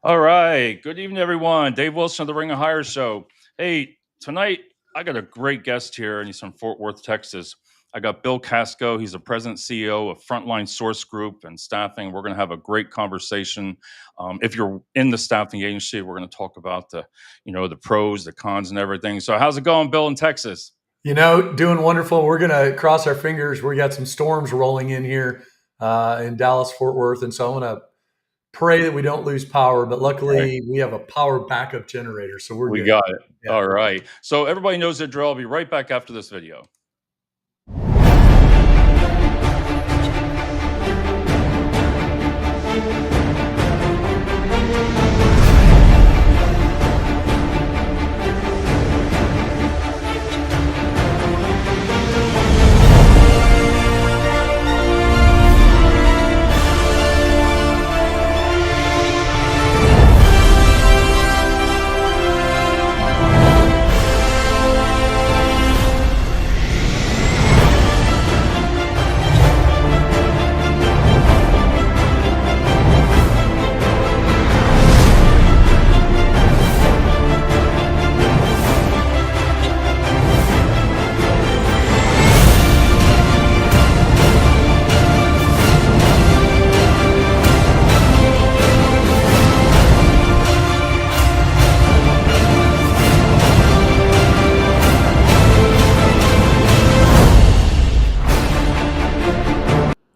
All right. Good evening, everyone. Dave Wilson of the Ring of Hire Show. Hey, tonight I got a great guest here, and he's from Fort Worth, Texas. I got Bill Kasko. He's the president CEO of Frontline Source Group and Staffing. We're going to have a great conversation. If you're in the staffing agency, we're going to talk about the pros, the cons, and everything. So, how's it going, Bill, in Texas? Doing wonderful. We're going to cross our fingers. We got some storms rolling in here in Dallas, Fort Worth. And so I'm going to pray that we don't lose power. But Right. luckily, we have a power backup generator. So we're We good. got it. Yeah. All right. So, everybody knows the drill. I'll be right back after this video.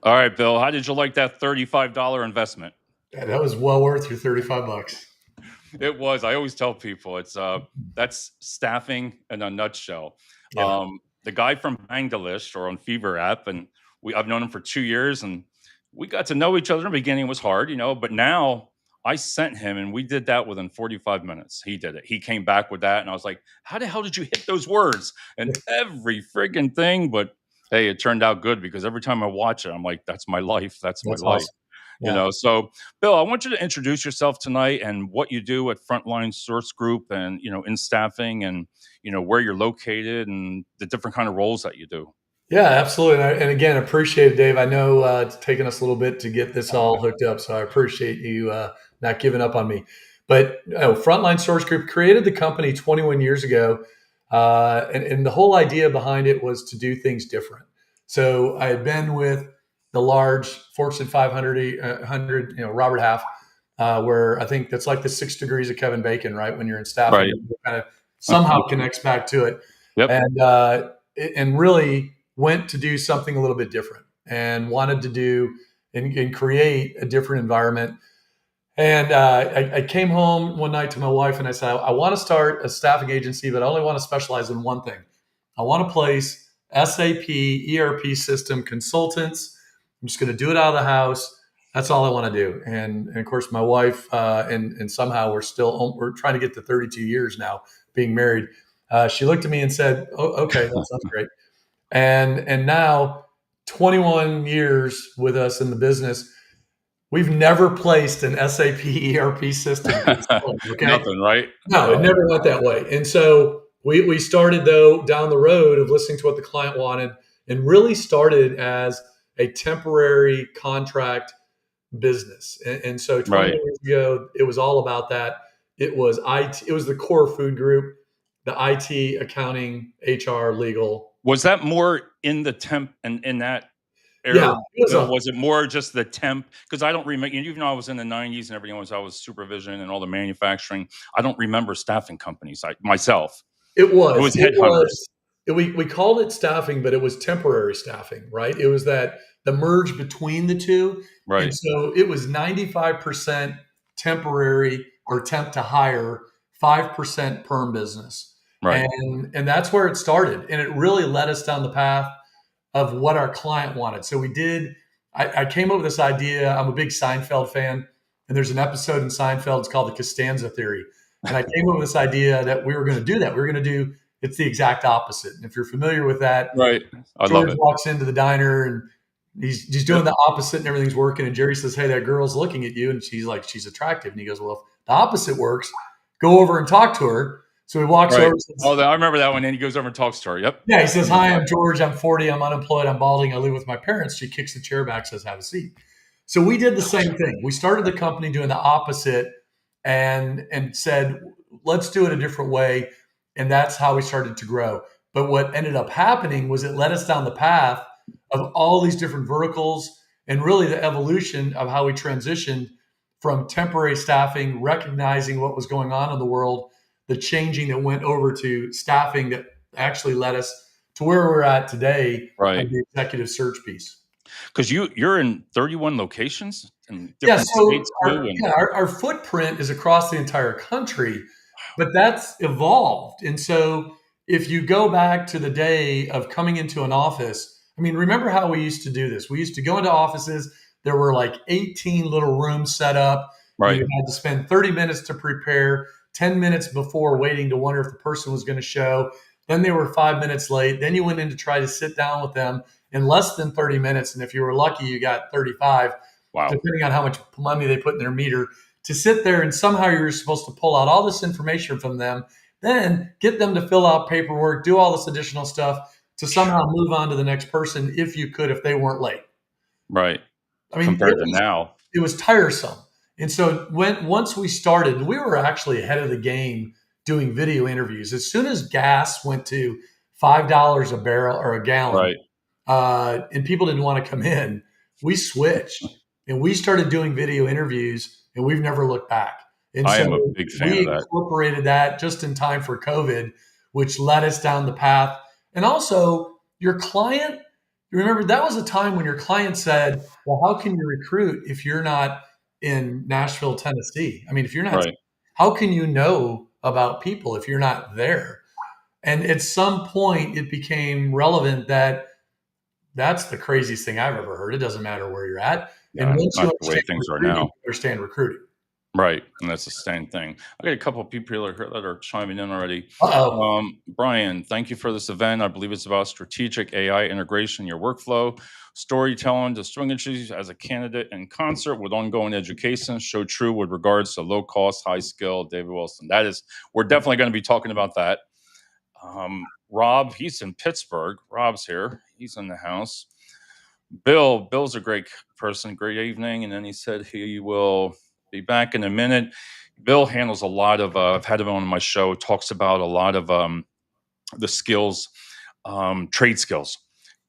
All right, Bill, how did you like that $35 investment? Yeah, that was well worth your 35 bucks. It was. I always tell people that's staffing in a nutshell. Yeah. The guy from Bangladesh or on Fever app, and I've known him for 2 years, and we got to know each other. In the beginning, it was hard, but now I sent him, and we did that within 45 minutes. He did it. He came back with that, and I was like, "How the hell did you hit those words and every friggin' thing?" But hey, it turned out good because every time I watch it, I'm like, "That's my life. That's my That's life." awesome. Yeah. So Bill, I want you to introduce yourself tonight and what you do at Frontline Source Group and, in staffing and, where you're located and the different kind of roles that you do. Yeah, absolutely. And again, appreciate it, Dave. I know it's taken us a little bit to get this all hooked up. So I appreciate you not giving up on me. But Frontline Source Group created the company 21 years ago. And the whole idea behind it was to do things different. So I had been with the large Fortune 500, Robert Half, where I think that's like the 6 degrees of Kevin Bacon, right? When you're in staffing, Right. it kind of somehow connects back to it. Yep. And really went to do something a little bit different and wanted to do and create a different environment. And I came home one night to my wife and I said, I want to start a staffing agency, but I only want to specialize in one thing. I want to place SAP, ERP system consultants. I'm just going to do it out of the house. That's all I want to do. And of course, my wife, and somehow we're trying to get to 32 years now being married. She looked at me and said, oh, okay, that sounds great. And now 21 years with us in the business, we've never placed an SAP ERP system. Okay. Nothing, right? No, it never went that way. And so we started though down the road of listening to what the client wanted and really started as a temporary contract business. And so 20 Right. years ago, it was all about that. It was IT, it was the core food group, the IT, accounting, HR, legal. Was that more in the temp and in that Yeah, era, it was Bill? a Was it more just the temp? Because I don't remember, even though I was in the 90s and everything I was supervision and all the manufacturing, I don't remember staffing companies myself. It It was. was It headhunters. was. We called it staffing, but it was temporary staffing, right? It was that the merge between the two, and Right. so it was 95% temporary or temp to hire, 5% perm business, Right. and that's where it started, and it really led us down the path of what our client wanted. So we did. I came up with this idea. I'm a big Seinfeld fan, and there's an episode in Seinfeld. It's called the Costanza Theory. And I came up with this idea that we were going to do that. We were going to do it's the exact opposite. And if you're familiar with that, Right. I love George it. walks into the diner and he's doing Yep. the opposite and everything's working. And Jerry says, "Hey, that girl's looking at you." And she's like, "She's attractive." And he goes, "Well, if the opposite works, go over and talk to her." So he walks over Right. and Oh, says, I remember that one. And he goes over and talks to her. Yep. yeah, he says, "Hi, I'm George. I'm 40. I'm unemployed. I'm balding. I live with my parents." She kicks the chair back, says, "Have a seat." So we did the same thing. We started the company doing the opposite and said, let's do it a different way. And that's how we started to grow. But what ended up happening was it led us down the path of all these different verticals and really the evolution of how we transitioned from temporary staffing, recognizing what was going on in the world, the changing that went over to staffing that actually led us to where we're at today of Right. the executive search piece. Because you're in 31 locations in Yeah, different so states too, and our footprint is across the entire country, but that's evolved. And so if you go back to the day of coming into an office, I mean, remember how we used to do this? We used to go into offices, there were like 18 little rooms set up. You right, had to spend 30 minutes to prepare, 10 minutes before waiting to wonder if the person was going to show. Then they were 5 minutes late. Then you went in to try to sit down with them in less than 30 minutes. And if you were lucky, you got 35, wow, depending on how much money they put in their meter, to sit there and somehow you're supposed to pull out all this information from them, then get them to fill out paperwork, do all this additional stuff to somehow move on to the next person if you could, if they weren't late. right. I mean, Compared to now, it was tiresome. And so once we started, we were actually ahead of the game doing video interviews. As soon as gas went to $5 a barrel or a gallon, right. and people didn't want to come in, we switched and we started doing video interviews, and we've never looked back. And I so am a big fan we of that. incorporated that just in time for COVID, which led us down the path. And also, your client, remember, that was a time when your client said, well, how can you recruit if you're not in Nashville, Tennessee? I mean, if you're not, Right. how can you know about people if you're not there? And at some point, it became relevant that that's the craziest thing I've ever heard. It doesn't matter where you're at. And Yeah, once you not the way understand things are recruiting, now. you understand recruiting. Right, and that's the same thing. I got a couple of people here that are chiming in already. Uh-oh. Brian, thank you for this event. I believe it's about strategic AI integration in your workflow, storytelling, distinguishes as a candidate in concert with ongoing education. Show true with regards to low cost, high skill. David Wilson. That is, we're definitely going to be talking about that. Rob, he's in Pittsburgh. Rob's here. He's in the house. Bill's a great person. Great evening. And then he said he will be back in a minute. Bill handles a lot of. I've had him on my show. Talks about a lot of the skills, trade skills.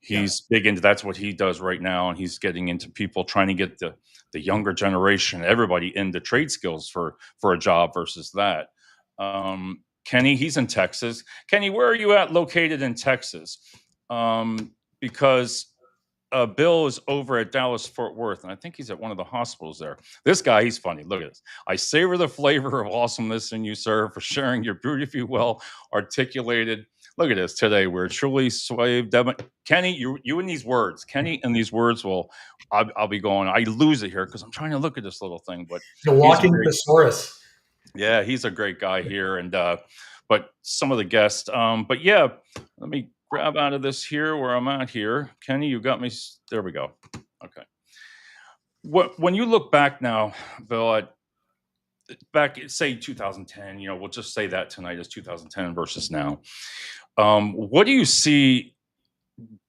Yeah. He's big into that's what he does right now, and he's getting into people trying to get the younger generation, everybody into trade skills for a job versus that. Kenny, he's in Texas. Kenny, where are you at located in Texas? Because Bill is over at Dallas Fort Worth, and I think he's at one of the hospitals there. This guy, he's funny. Look at this. I savor the flavor of awesomeness in you, sir, for sharing your beautifully well articulated. Look at this today. We're truly swayed. Kenny, you and these words. Kenny and these words will. I'll be going. I lose it here because I'm trying to look at this little thing, but The he's a walking great. thesaurus. Yeah, he's a great guy here, and but some of the guests. But yeah, let me grab out of this here where I'm at here. Kenny, you got me. There we go. Okay. When you look back now, Bill, back say 2010, we'll just say that tonight is 2010 versus now. What do you see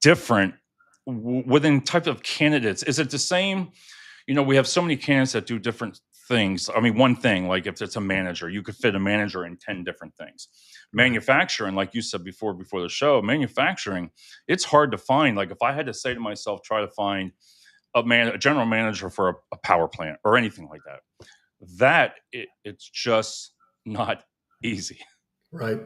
different within type of candidates? Is it the same? We have so many candidates that do different things. I mean, one thing, like if it's a manager, you could fit a manager in 10 different things. Right. Manufacturing, like you said before the show, manufacturing, it's hard to find. Like if I had to say to myself, try to find a general manager for a power plant or anything like that, it's just not easy. Right.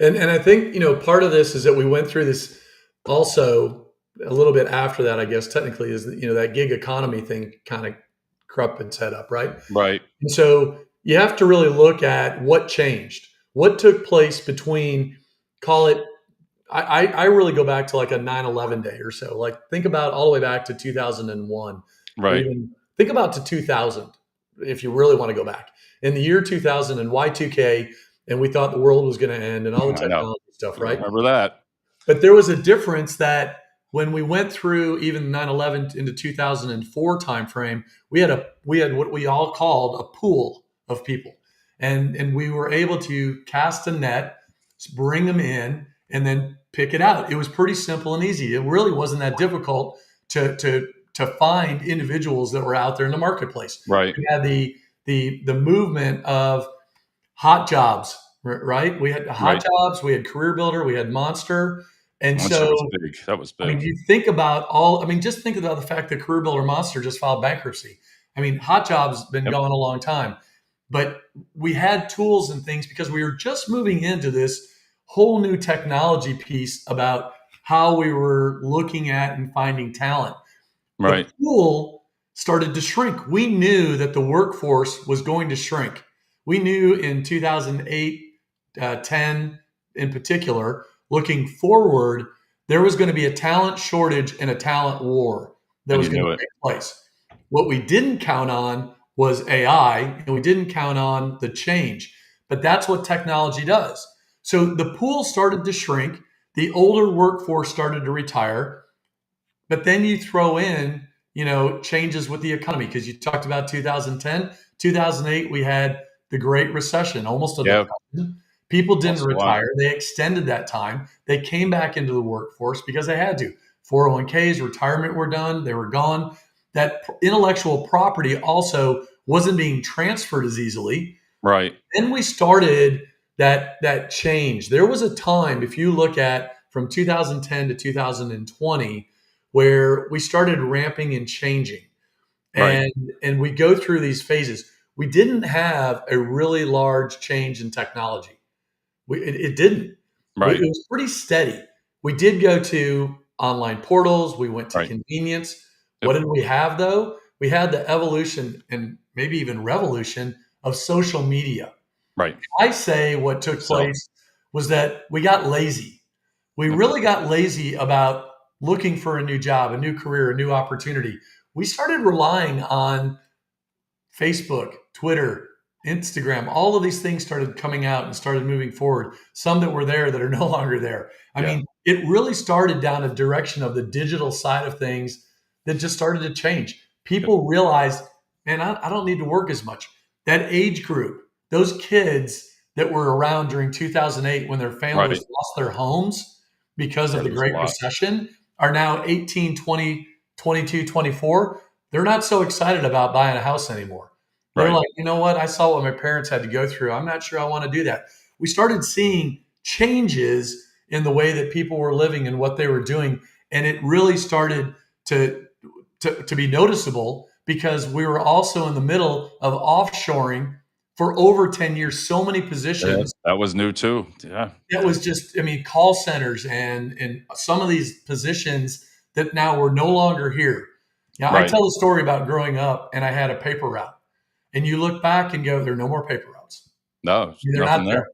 And I think, part of this is that we went through this also a little bit after that, I guess, technically, is that, that gig economy thing kind of crept its head up, right? Right. And so you have to really look at what changed, what took place between, call it, I really go back to like a 9/11 day or so. Like think about all the way back to 2001, or Right. even think about to 2000, if you really want to go back. In the year 2000 and Y2K, and we thought the world was going to end and all the I know. technology stuff, I right? remember that. But there was a difference that when we went through even 9/11 into 2004 timeframe, we had what we all called a pool of people. And we were able to cast a net, bring them in, and then pick it out. It was pretty simple and easy. It really wasn't that difficult to find individuals that were out there in the marketplace. Right. We had the the movement of hot jobs, right? We had hot Right. jobs, we had Career Builder, we had Monster. And Monster was so, big. That was I mean, big. you think about all, I mean, just think about the fact that Career Builder Monster just filed bankruptcy. I mean, hot jobs been Yep. going a long time, but we had tools and things because we were just moving into this whole new technology piece about how we were looking at and finding talent. The Right. pool started to shrink. We knew that the workforce was going to shrink. We knew in 2008, 10 in particular, looking forward, there was going to be a talent shortage and a talent war that And was you going to knew it. take place. What we didn't count on was AI, and we didn't count on the change. But that's what technology does. So the pool started to shrink, the older workforce started to retire, but then you throw in, changes with the economy because you talked about 2010, 2008, we had the Great Recession, almost a Yeah. depression. People didn't Lost a lot. retire. They extended that time. They came back into the workforce because they had to. 401ks, retirement were done, they were gone. That intellectual property also wasn't being transferred as easily. Right. Then we started that change. There was a time, if you look at from 2010 to 2020, where we started ramping and changing, Right. and we go through these phases. We didn't have a really large change in technology. It didn't. It Right. was pretty steady. We did go to online portals. We went to Right. convenience. What Yep. did we have though? We had the evolution and maybe even revolution of social media. Right. I say what took So. place was that we got lazy. We Yep. really got lazy about looking for a new job, a new career, a new opportunity. We started relying on Facebook, Twitter, Instagram, all of these things started coming out and started moving forward. Some that were there that are no longer there. I Yeah. mean, it really started down a direction of the digital side of things that just started to change. Yep. People realized, man, I don't need to work as much. That age group, those kids that were around during 2008 when their families Right. lost their homes because Yeah. of the There was a Great lot. Recession are now 18, 20, 22, 24. They're not so excited about buying a house anymore. They're Right. like, you know what? I saw what my parents had to go through. I'm not sure I want to do that. We started seeing changes in the way that people were living and what they were doing. And it really started to, to be noticeable because we were also in the middle of offshoring for over 10 years. So many Yeah. positions That was new too. Yeah. that was just, I mean, call centers and some of these positions that now were no longer here. Now, I Right. tell a story about growing up and I had a paper route. And you look back and go, there are no more paper routes. No, there's They're not nothing there. there.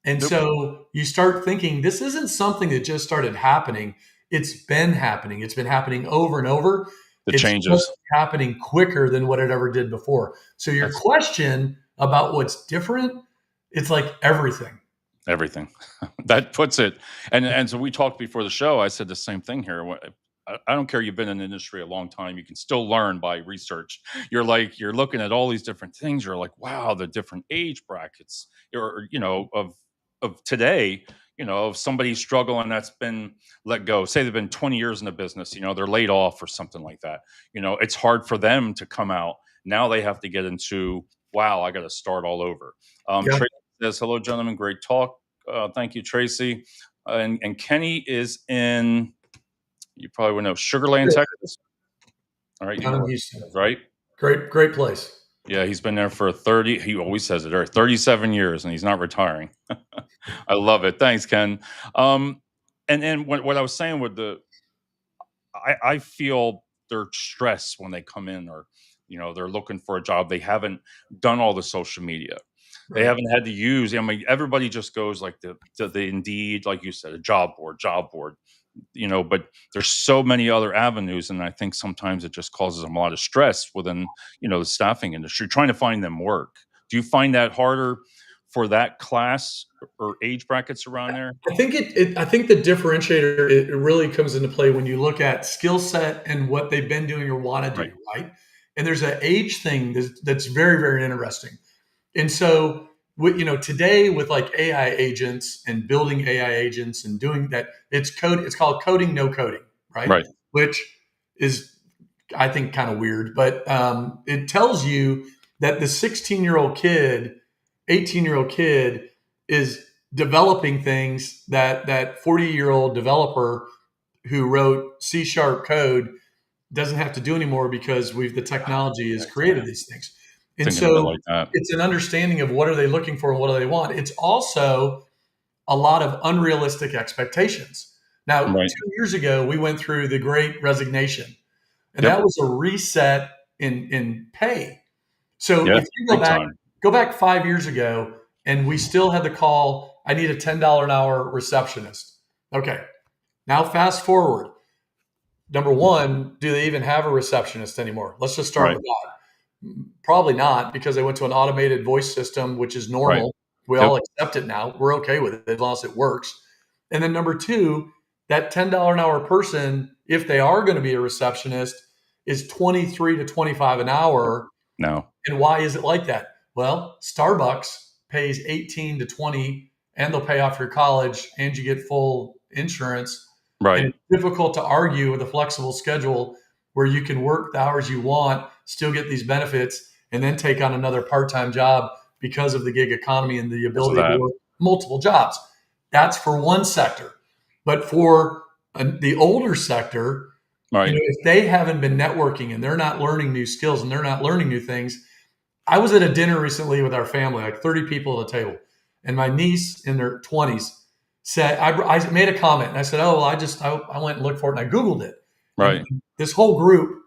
And Nope. so you start thinking, this isn't something that just started happening. It's been happening. It's been happening over and over. The It's just changes. happening quicker than what it ever did before. So your That's question about what's different, it's like everything. everything. That puts it. And so we talked before the show. I said the same thing here. I don't care. You've been in the industry a long time. You can still learn by research. You're looking at all these different things. You're like, wow, the different age brackets, or of today. Of somebody struggling that's been let go. Say they've been 20 years in the business. They're laid off or something like that. It's hard for them to come out. Now they have to get into, wow, I got to start all over. Yeah. Tracy says, hello, gentlemen. Great talk. Thank you, Tracy. And Kenny is in, you probably would know, Sugarland, Texas. All right, you Down know in where Houston. he is, right? Great, great place. Yeah, he's been there for 30, he always says it, or 37 years, and he's not retiring. I love it. Thanks, Ken. Um, and what I was saying with I feel they're stressed when they come in, or they're looking for a job. They haven't done all the social media. They Right. haven't had to use. I mean, everybody just goes like the Indeed, like you said, a job board. But there's so many other avenues, and I think sometimes it just causes them a lot of stress within the staffing industry trying to find them work. Do you find that harder for that class or age brackets around there? I think the differentiator it really comes into play when you look at skill set and what they've been doing or want to Right, do, right? And there's an age thing that's very, very interesting. And so, today with like AI agents and building AI agents and doing that, it's code. It's called coding, no coding, right? right, Which is, I think, kind of weird, but it tells you. that the 16-year-old kid, 18-year-old kid is developing things that 40-year-old developer who wrote C# code doesn't have to do anymore because the technology has created these things. And Thinking of it so like that. it's an understanding of what are they looking for and what do they want. It's also a lot of unrealistic expectations. Now, Right. 2 years ago, we went through the great resignation, and that Yep. was a reset in pay. So Yeah. if you Big time. go back 5 years ago, and we still had the call, I need a $10 an hour receptionist. Okay. Now fast forward. Number one, do they even have a receptionist anymore? Let's just start Right. with that. Probably not, because they went to an automated voice system, which is Right. normal. We Yep. all accept it now. We're okay with it as long as it works. And then number two, that $10 an hour person, if they are going to be a receptionist, is 23 to 25 an hour. No. And why is it like that? Well, Starbucks pays 18 to 20, and they'll pay off your college, and you get full insurance. And Right. it's difficult to argue with a flexible schedule where you can work the hours you want, still get these benefits, and then take on another part-time job because of the gig economy and the Because of ability to that. work multiple jobs. That's for one sector. But for the older sector, Right. if they haven't been networking and they're not learning new skills and they're not learning new things. I was at a dinner recently with our family, like 30 people at the table, and my niece in their 20s said, I made a comment, and I said, oh, well, I went and looked for it, and I Googled it. And Right. this whole group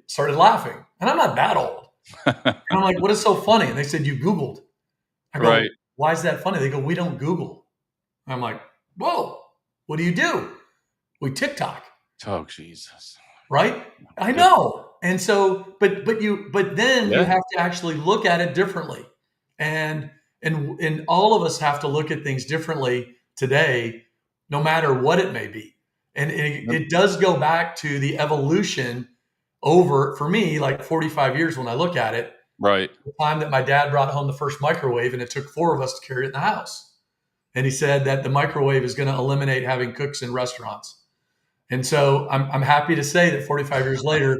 started laughing, and I'm not that old. And I'm like, what is so funny? And they said, you Googled. I go, Right. why is that funny? They go, we don't Google. I'm like, whoa, what do? We TikTok. Oh, Jesus. Right? I Yep. know. And so, but then you Yeah. have to actually look at it differently. And and all of us have to look at things differently today, no matter what it may be. And Yep. it does go back to the evolution over, for me, like 45 years when I look at it, Right. the time that my dad brought home the first microwave, and it took four of us to carry it in the house. And he said that the microwave is going to eliminate having cooks in restaurants. And so I'm happy to say that 45 years later,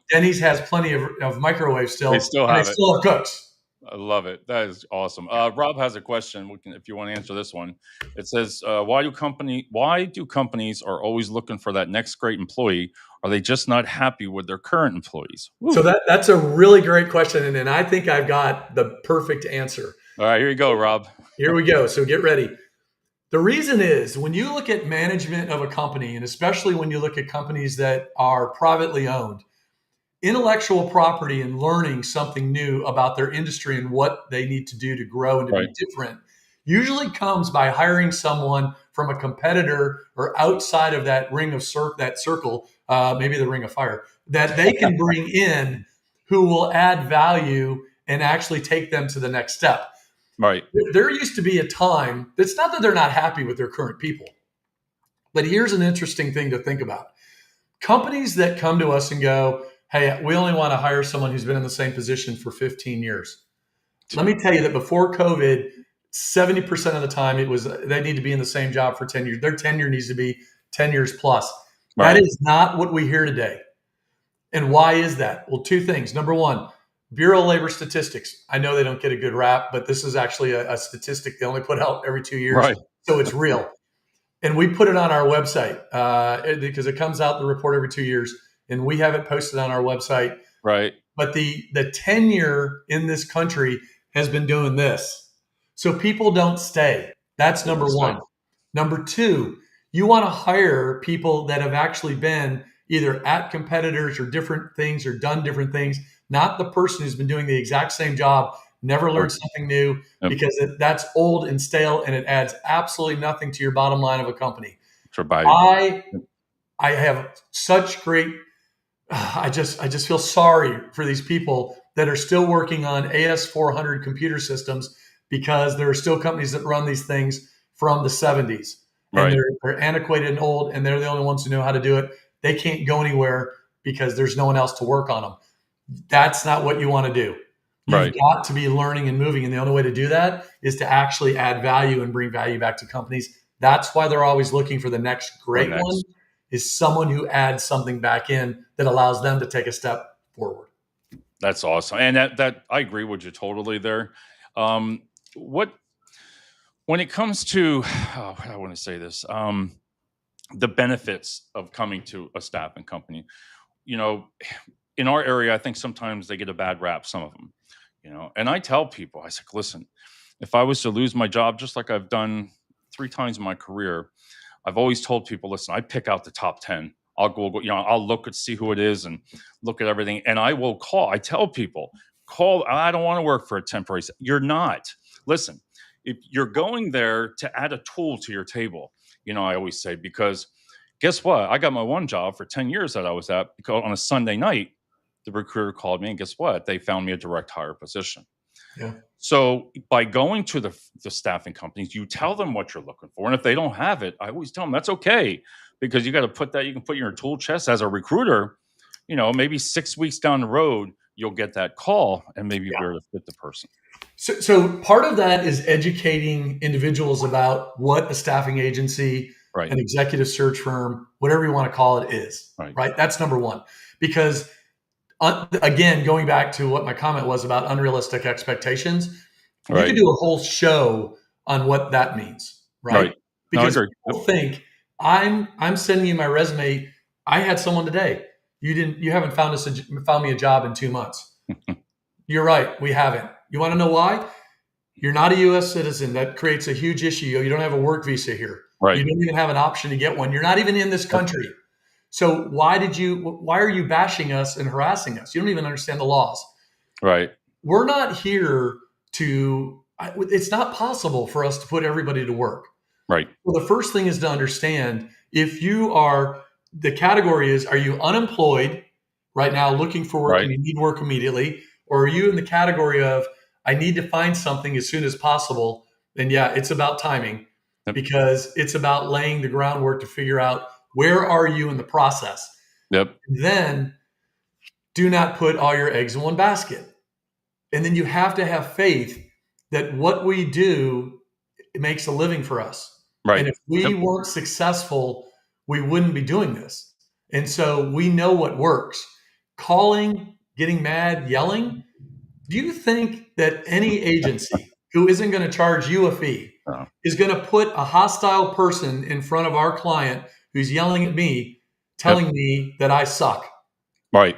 Denny's has plenty of microwaves They still, still and they have it. still have cooks. I love it. That is awesome. Rob has a question. We can, if you want to answer this one. It says, why do companies are always looking for that next great employee? Are they just not happy with their current employees?" So Woo. that's a really great question, and I think I've got the perfect answer. All right, here you go, Rob. Here we go. So get ready. The reason is when you look at management of a company, and especially when you look at companies that are privately owned, intellectual property and learning something new about their industry and what they need to do to grow and to Right. be different usually comes by hiring someone from a competitor or outside of that that circle, maybe the ring of fire, that they can bring in who will add value and actually take them to the next step. Right. There used to be a time, it's not that they're not happy with their current people, but here's an interesting thing to think about. Companies that come to us and go, hey, we only want to hire someone who's been in the same position for 15 years. Let me tell you that before COVID, 70% of the time it was they need to be in the same job for 10 years. Their tenure needs to be 10 years plus. That Right. is not what we hear today. And why is that? Well, two things. Number one, Bureau of Labor Statistics. I know they don't get a good rap, but this is actually a statistic they only put out every 2 years. Right. So it's real. And we put it on our website because it comes out the report every 2 years, and we have it posted on our website. Right. But the tenure in this country has been doing this, so people don't stay. That's They number don't say. one. Number two, you want to hire people that have actually been either at competitors or different things or done different things, not the person who's been doing the exact same job, never Right. learned something new, Yep. because that's old and stale, and it adds absolutely nothing to your bottom line of a company. For value. I Yep. I have such great I just feel sorry for these people that are still working on AS400 computer systems, because there are still companies that run these things from the 70s, and Right. they're antiquated and old, and they're the only ones who know how to do it. They can't go anywhere because there's no one else to work on them. That's not what you want to do. You've Right. got to be learning and moving. And the only way to do that is to actually add value and bring value back to companies. That's why they're always looking for the next Or great one, next. is someone who adds something back in that allows them to take a step forward. That's awesome, and that I agree with you totally there. What when it comes to I want to say this, the benefits of coming to a staffing company, you know, in our area, I think sometimes they get a bad rap, some of them, and I tell people, I said, listen, if I was to lose my job, just like I've done 3 times in my career, I've always told people, listen, I pick out the top 10. I'll go, I'll look and see who it is and look at everything. And I will call. I tell people, call. I don't want to work for a temporary. You're not. Listen, if you're going there to add a tool to your table, I always say, because guess what? I got my one job for 10 years that I was at, because on a Sunday night, the recruiter called me and guess what? They found me a direct hire position. Yeah. So by going to the staffing companies, you tell them what you're looking for. And if they don't have it, I always tell them that's okay, because you got to put that, you can put in your tool chest as a recruiter, maybe 6 weeks down the road, you'll get that call and maybe Yeah. where to fit the person. So part of that is educating individuals about what a staffing agency, Right. an executive search firm, whatever you want to call it is, Right. right? That's number one. Because again, going back to what my comment was about unrealistic expectations, you could Right. do a whole show on what that means, right? Right. No, I Because agree. people think I'm sending you my resume. I had someone today. You haven't found me a job in 2 months. You're right. We haven't. You want to know why? You're not a U.S. citizen. That creates a huge issue. You don't have a work visa here. Right. You don't even have an option to get one. You're not even in this Yep. country. So why are you bashing us and harassing us? You don't even understand the laws. Right. We're not here it's not possible for us to put everybody to work. Right. Well, the first thing is to understand the category is, are you unemployed right now looking for work Right. and you need work immediately? Or are you in the category of, I need to find something as soon as possible? Then yeah, it's about timing, Yep. because it's about laying the groundwork to figure out where are you in the process. Yep. Then do not put all your eggs in one basket. And then you have to have faith that what we do, it makes a living for us. Right. And if we Yep. weren't successful, we wouldn't be doing this. And so we know what works. Calling, getting mad, yelling. Do you think that any agency who isn't going to charge you a fee No. is going to put a hostile person in front of our client who's yelling at me, telling Yep. me that I suck? Right.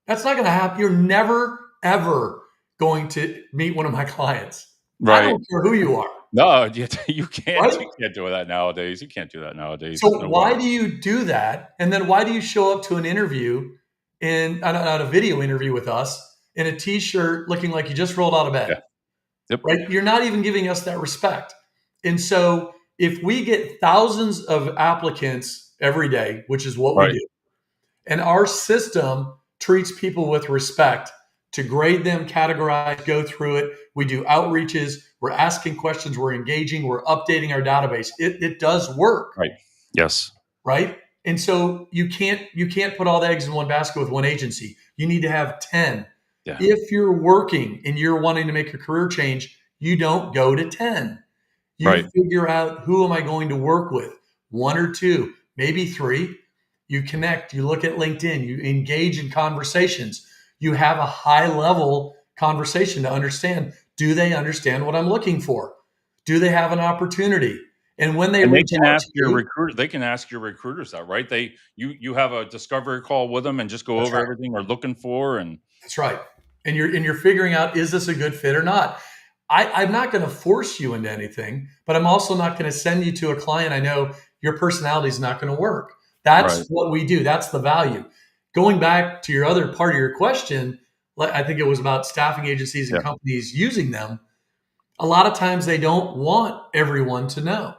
That's not going to happen. You're never, ever going to meet one of my clients. I Right. don't care who you are, No, you can't. right? You can't do that nowadays. You can't do that nowadays. So No why way. do you do that? And then why do you show up to an interview on a video interview with us in a t-shirt looking like you just rolled out of bed, Yeah. Yep. right? You're not even giving us that respect. And so if we get thousands of applicants every day, which is what we Right. do, and our system treats people with respect to grade them, categorize, go through it. We do outreaches. We're asking questions. We're engaging. We're updating our database. It does work, Right. Yes. right? And so you can't put all the eggs in one basket with one agency. You need to have 10. Yeah. If you're working and you're wanting to make a career change, you don't go to 10. You Right. figure out, who am I going to work with? 1 or 2, maybe 3. You connect, you look at LinkedIn, you engage in conversations. You have a high level conversation to understand, do they understand what I'm looking for? Do they have an opportunity? And when they And they reach can out ask to your you, recruiter. They can ask your recruiters that, right? You have a discovery call with them and just go that's over right. everything they're looking for. And That's right. And you're figuring out, is this a good fit or not? I'm not going to force you into anything, but I'm also not going to send you to a client I know your personality is not going to work. That's right. what we do. That's the value. Going back to your other part of your question, I think it was about staffing agencies and Yeah. companies using them. A lot of times they don't want everyone to know.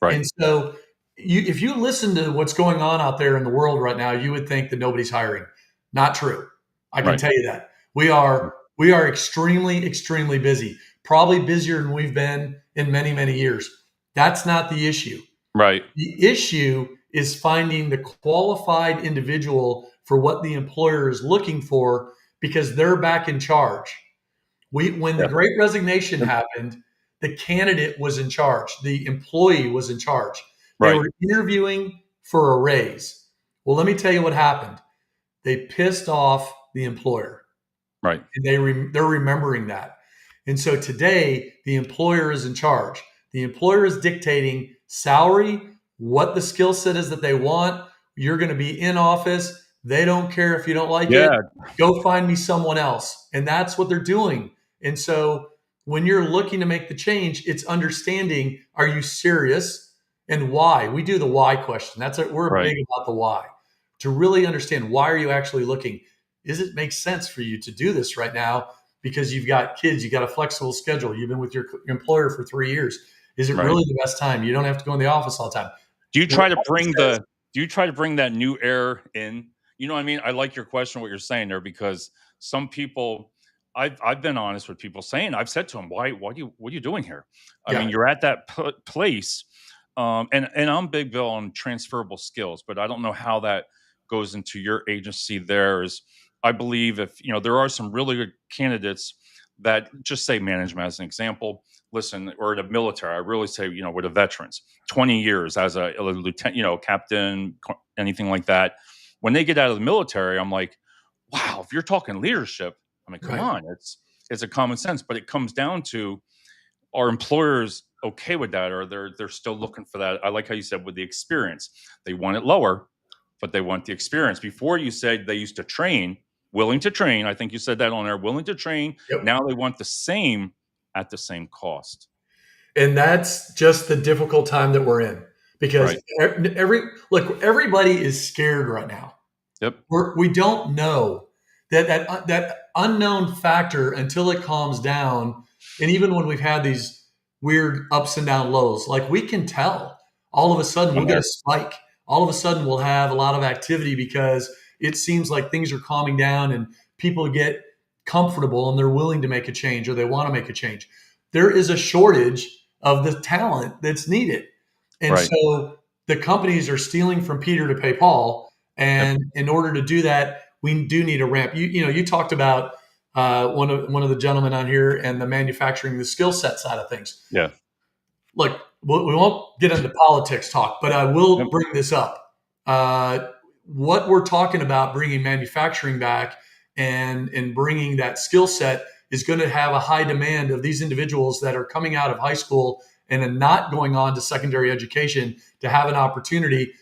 Right. And so if you listen to what's going on out there in the world right now, you would think that nobody's hiring. Not true. I can Right. tell you that. We are extremely, extremely busy, probably busier than we've been in many, many years. That's not the issue. Right. The issue is finding the qualified individual for what the employer is looking for, because they're back in charge. When the Yeah. great resignation Yep. happened, the candidate was in charge, the employee was in charge. They Right. were interviewing for a raise. Well, let me tell you what happened. They pissed off the employer. Right. and they're remembering that. And so today, the employer is in charge. The employer is dictating salary, what the skill set is that they want. You're going to be in office. They don't care if you don't like it. Yeah. Go find me someone else. And that's what they're doing. And so when you're looking to make the change, it's understanding, are you serious and why? We do the why question. We're Right. big about the why. To really understand, why are you actually looking? Does it make sense for you to do this right now? Because you've got kids, you've got a flexible schedule, you've been with your employer for 3 years. Is it Right. really the best time? You don't have to go in the office all the time. Do you What try to it bring says, the do you try to bring that new air in? You know what I mean? I like your question, what you're saying there, because some people, I've been honest with people saying, I've said to them, why do you what are you doing here? I yeah, mean, you're at that place, and I'm big bill on transferable skills, but I don't know how that goes into your agency. There is, I believe, if there are some really good candidates that just say management as an example. Listen, or the military, I really say, with the veterans, 20 years as a lieutenant, captain, anything like that. When they get out of the military, I'm like, wow, if you're talking leadership, I mean, come right. on, it's a common sense, but it comes down to, are employers okay with that, or they're still looking for that? I like how you said with the experience, they want it lower, but they want the experience. Before you said they used to train, willing to train. I think you said that on there, willing to train. Yep. Now they want the same at the same cost. And that's just the difficult time that we're in because Right. everybody is scared right now. Yep. We don't know that unknown factor until it calms down. And even when we've had these weird ups and down lows, like we can tell all of a sudden we'll Been get a there. spike. All of a sudden we'll have a lot of activity because it seems like things are calming down and people get comfortable and they're willing to make a change or they want to make a change. There is a shortage of the talent that's needed. And Right. so the companies are stealing from Peter to pay Paul. Yep. And in order to do that, we do need a ramp. You talked about one of the gentlemen on here and the manufacturing, the skill set side of things. Yeah. Look, we won't get into politics talk, but I Yep. will bring this up. What we're talking about, bringing manufacturing back and bringing that skill set, is going to have a high demand of these individuals that are coming out of high school and are not going on to secondary education to have an opportunity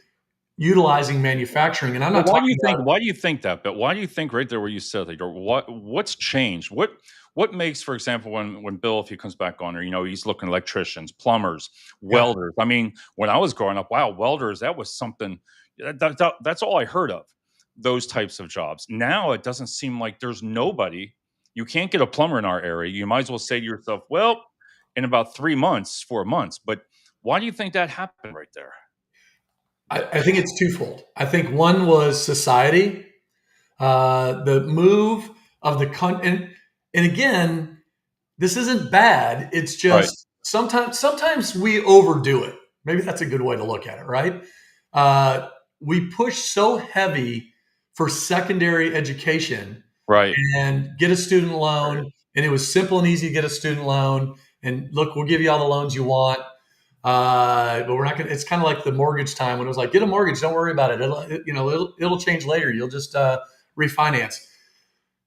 utilizing manufacturing. And I'm Well, not talking about why do you think that? But why do you think right there where you said, like, or what's changed? What makes, for example, when Bill, if he comes back on, or he's looking electricians, plumbers, yeah. welders. I mean, when I was growing up, wow, welders, that was something that's all I heard of, those types of jobs. Now it doesn't seem like there's nobody. You can't get a plumber in our area. You might as well say to yourself, well, in about 3 months, 4 months. But why do you think that happened right there? I think it's twofold. I think one was society, the move of the country, and again, this isn't bad. It's Right. just sometimes we overdo it. Maybe that's a good way to look at it, right? Uh, we push so heavy for secondary education Right. and get a student loan, and it was simple and easy to get a student loan. And look, we'll give you all the loans you want. But we're not going to, it's kind of like the mortgage time when it was like, get a mortgage, don't worry about it. It'll change later. You'll just refinance.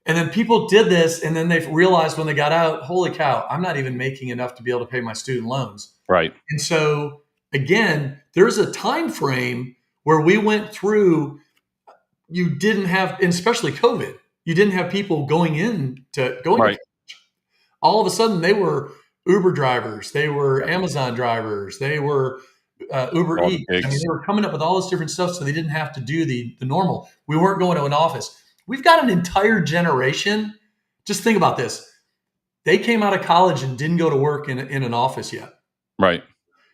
And then people did this, and then they realized when they got out, holy cow, I'm not even making enough to be able to pay my student loans. Right. And so again, there's a time frame where we went through, you didn't have, and especially COVID, you didn't have people going to Right. all of a sudden they were Uber drivers, they were Amazon drivers, they were Uber All the Eats. I mean, gigs. they were coming up with all this different stuff, so they didn't have to do the normal. We weren't going to an office. We've got an entire generation. Just think about this. They came out of college and didn't go to work in an office yet. Right.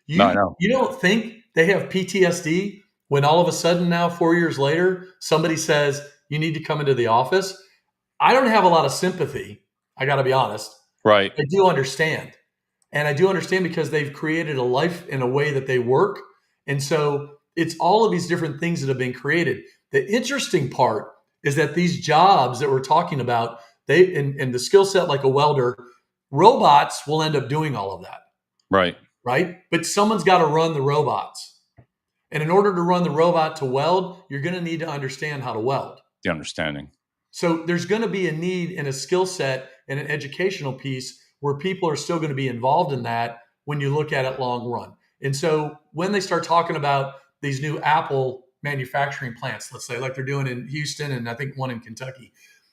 No, I know. You don't think they have PTSD when all of a sudden now 4 years later somebody says you need to come into the office? I don't have a lot of sympathy. I got to be honest. Right. I do understand. And I do understand because they've created a life in a way that they work. And so it's all of these different things that have been created. The interesting part is that these jobs that we're talking about, they in the skill set like a welder, robots will end up doing all of that, Right. right? But someone's got to run the robots. And in order to run the robot to weld, you're going to need to understand how to weld. The understanding. So there's going to be a need and a skill set and an educational piece where people are still going to be involved in that when you look at it long run. And so when they start talking about these new Apple manufacturing plants, let's say like they're doing in Houston and I think one in Kentucky,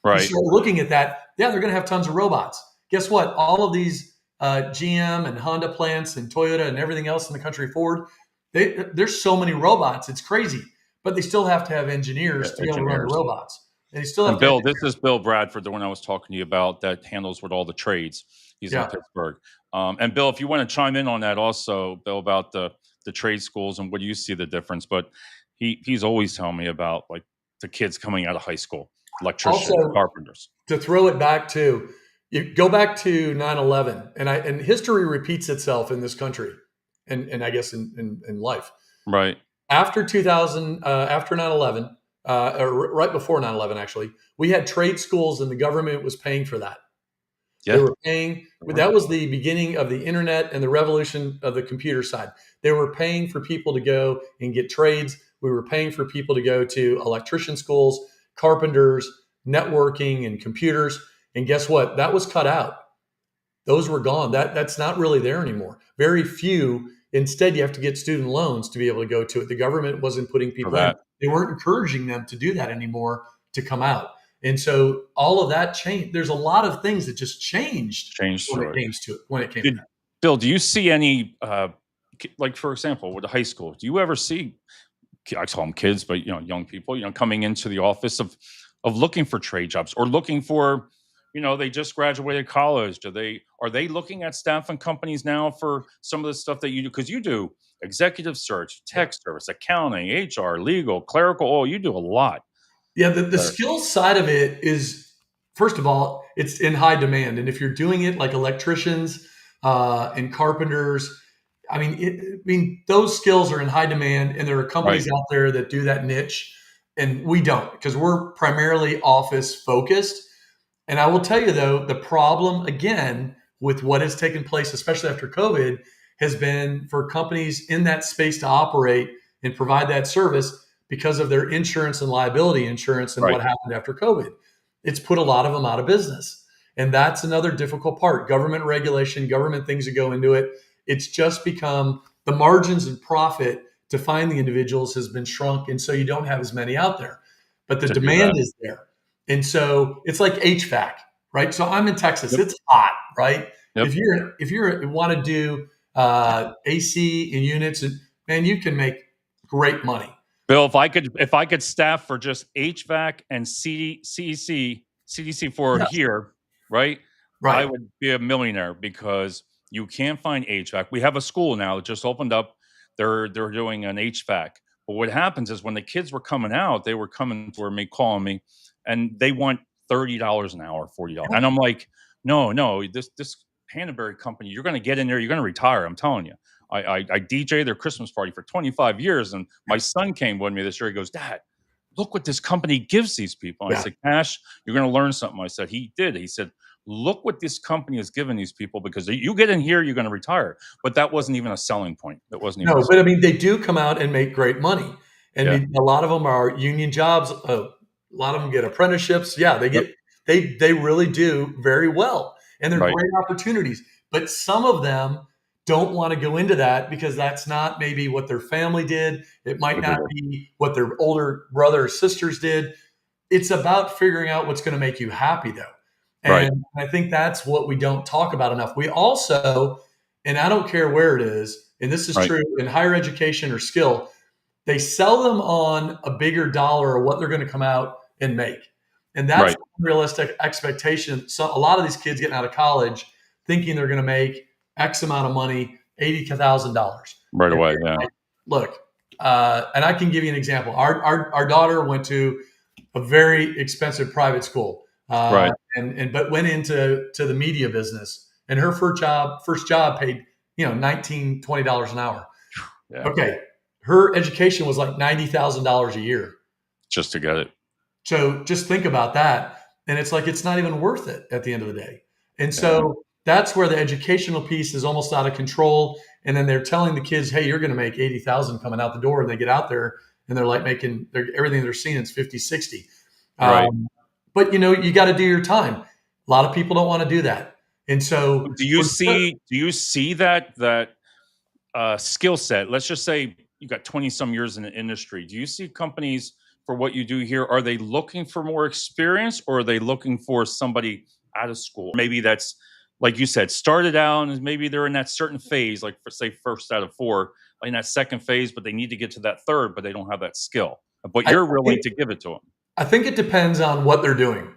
you Right. start looking at that. Yeah, they're going to have tons of robots. Guess what? All of these GM and Honda plants and Toyota and everything else in the country, Ford, there's so many robots. It's crazy, but they still have to have Yeah, engineers to be able to run the engineers. robots. And they still have And to have, Bill, this is Bill Bradford, the one I was talking to you about that handles with all the trades. He's in yeah. Pittsburgh. And Bill, if you want to chime in on that also, Bill, about the trade schools and what do you see the difference? But he's always telling me about like the kids coming out of high school, electricians, Also, carpenters. to throw it back to, you go back to 9/11, and history repeats itself in this country, and I guess in life. Right. After 2000, after 9/11, or right before 9/11, actually, we had trade schools and the government was paying for that. They Yeah. were paying, Right. that was the beginning of the internet and the revolution of the computer side. They were paying for people to go and get trades. We were paying for people to go to electrician schools, carpenters, networking, and computers. And guess what? That was cut out. Those were gone. That's not really there anymore. Very few. Instead, you have to get student loans to be able to go to it. The government wasn't putting For people in. that. They weren't encouraging them to do that anymore to come out. And so all of that changed. There's a lot of things that just changed Changed when it through it. came to it. When it came to Did that. Bill, do you see any like for example, with the high school, do you ever see I call them kids, but young people, coming into the office of looking for trade jobs or looking for, they just graduated college. Are they looking at staffing companies now for some of the stuff that you do? Because you do executive search, Yeah. tech service, accounting, HR, legal, clerical. Oh, you do a lot Yeah, the there. skills side of it is, first of all, it's in high demand. And if you're doing it like electricians and carpenters, those skills are in high demand, and there are Right. companies out there that do that niche, and we don't because we're primarily office focused. And I will tell you though, the problem again with what has taken place, especially after COVID, has been for companies in that space to operate and provide that service because of their insurance and liability insurance and what Right. happened after COVID. It's put a lot of them out of business. And that's another difficult part. Government regulation, government things that go into it. It's just become the margins and profit to find the individuals has been shrunk. And so you don't have as many out there. But the To do demand that. is there. And so it's like HVAC, right? So I'm in Texas. Yep. It's hot, right? Yep. If you want to do AC and units, man, you can make great money. Bill, if I could staff for just HVAC and CDC for Yes, here, right? I right. would be a millionaire because you can't find HVAC. We have a school now that just opened up. They're doing an HVAC. But what happens is when the kids were coming out, they were coming for me, calling me, and they want $30 an hour, $40. And I'm like, no, no, this Hannaberry company, you're gonna get in there, you're gonna retire. I'm telling you. I DJ their Christmas party for 25 years, and my son came with me this year. He goes, "Dad, look what this company gives these people." I Yeah. said, "Cash, you're going to learn something." I said, "He did." He said, "Look what this company has given these people because you get in here, you're going to retire." But that wasn't even a selling point. That wasn't even a No, but I selling. mean, they do come out and make great money. And Yeah. a lot of them are union jobs. A lot of them get apprenticeships. Yeah, Yep. they really do very well, and they're Right. great opportunities. But some of them don't want to go into that because that's not maybe what their family did. It might What they not do. be what their older brother or sisters did. It's about figuring out what's going to make you happy, though. Right. And I think that's what we don't talk about enough. We also, and I don't care where it is, and this is Right. true in higher education or skill, they sell them on a bigger dollar or what they're going to come out and make. And that's Right. an unrealistic expectation. So a lot of these kids getting out of college thinking they're going to make X amount of money, $80,000. Right And away. Yeah. look, and I can give you an example. Our daughter went to a very expensive private school, Right. and but went into the media business. And her first job paid $19-20 an hour. Yeah. Okay, her education was like $90,000 a year. Just to get it. So just think about that, and it's like it's not even worth it at the end of the day. And Yeah. so that's where the educational piece is almost out of control. And then they're telling the kids, "Hey, you're going to make 80,000 coming out the door," and they get out there and they're like everything they're seeing is 50, 60. Right. But you got to do your time. A lot of people don't want to do that, and so Do you see that skill set? Let's just say you got 20 some years in the industry. Do you see companies for what you do here? Are they looking for more experience, or are they looking for somebody out of school? Maybe that's like you said, started out and maybe they're in that certain phase, like for say first out of four, in that second phase, but they need to get to that third, but they don't have that skill. But I, you're willing to give it to them. I think it depends on what they're doing.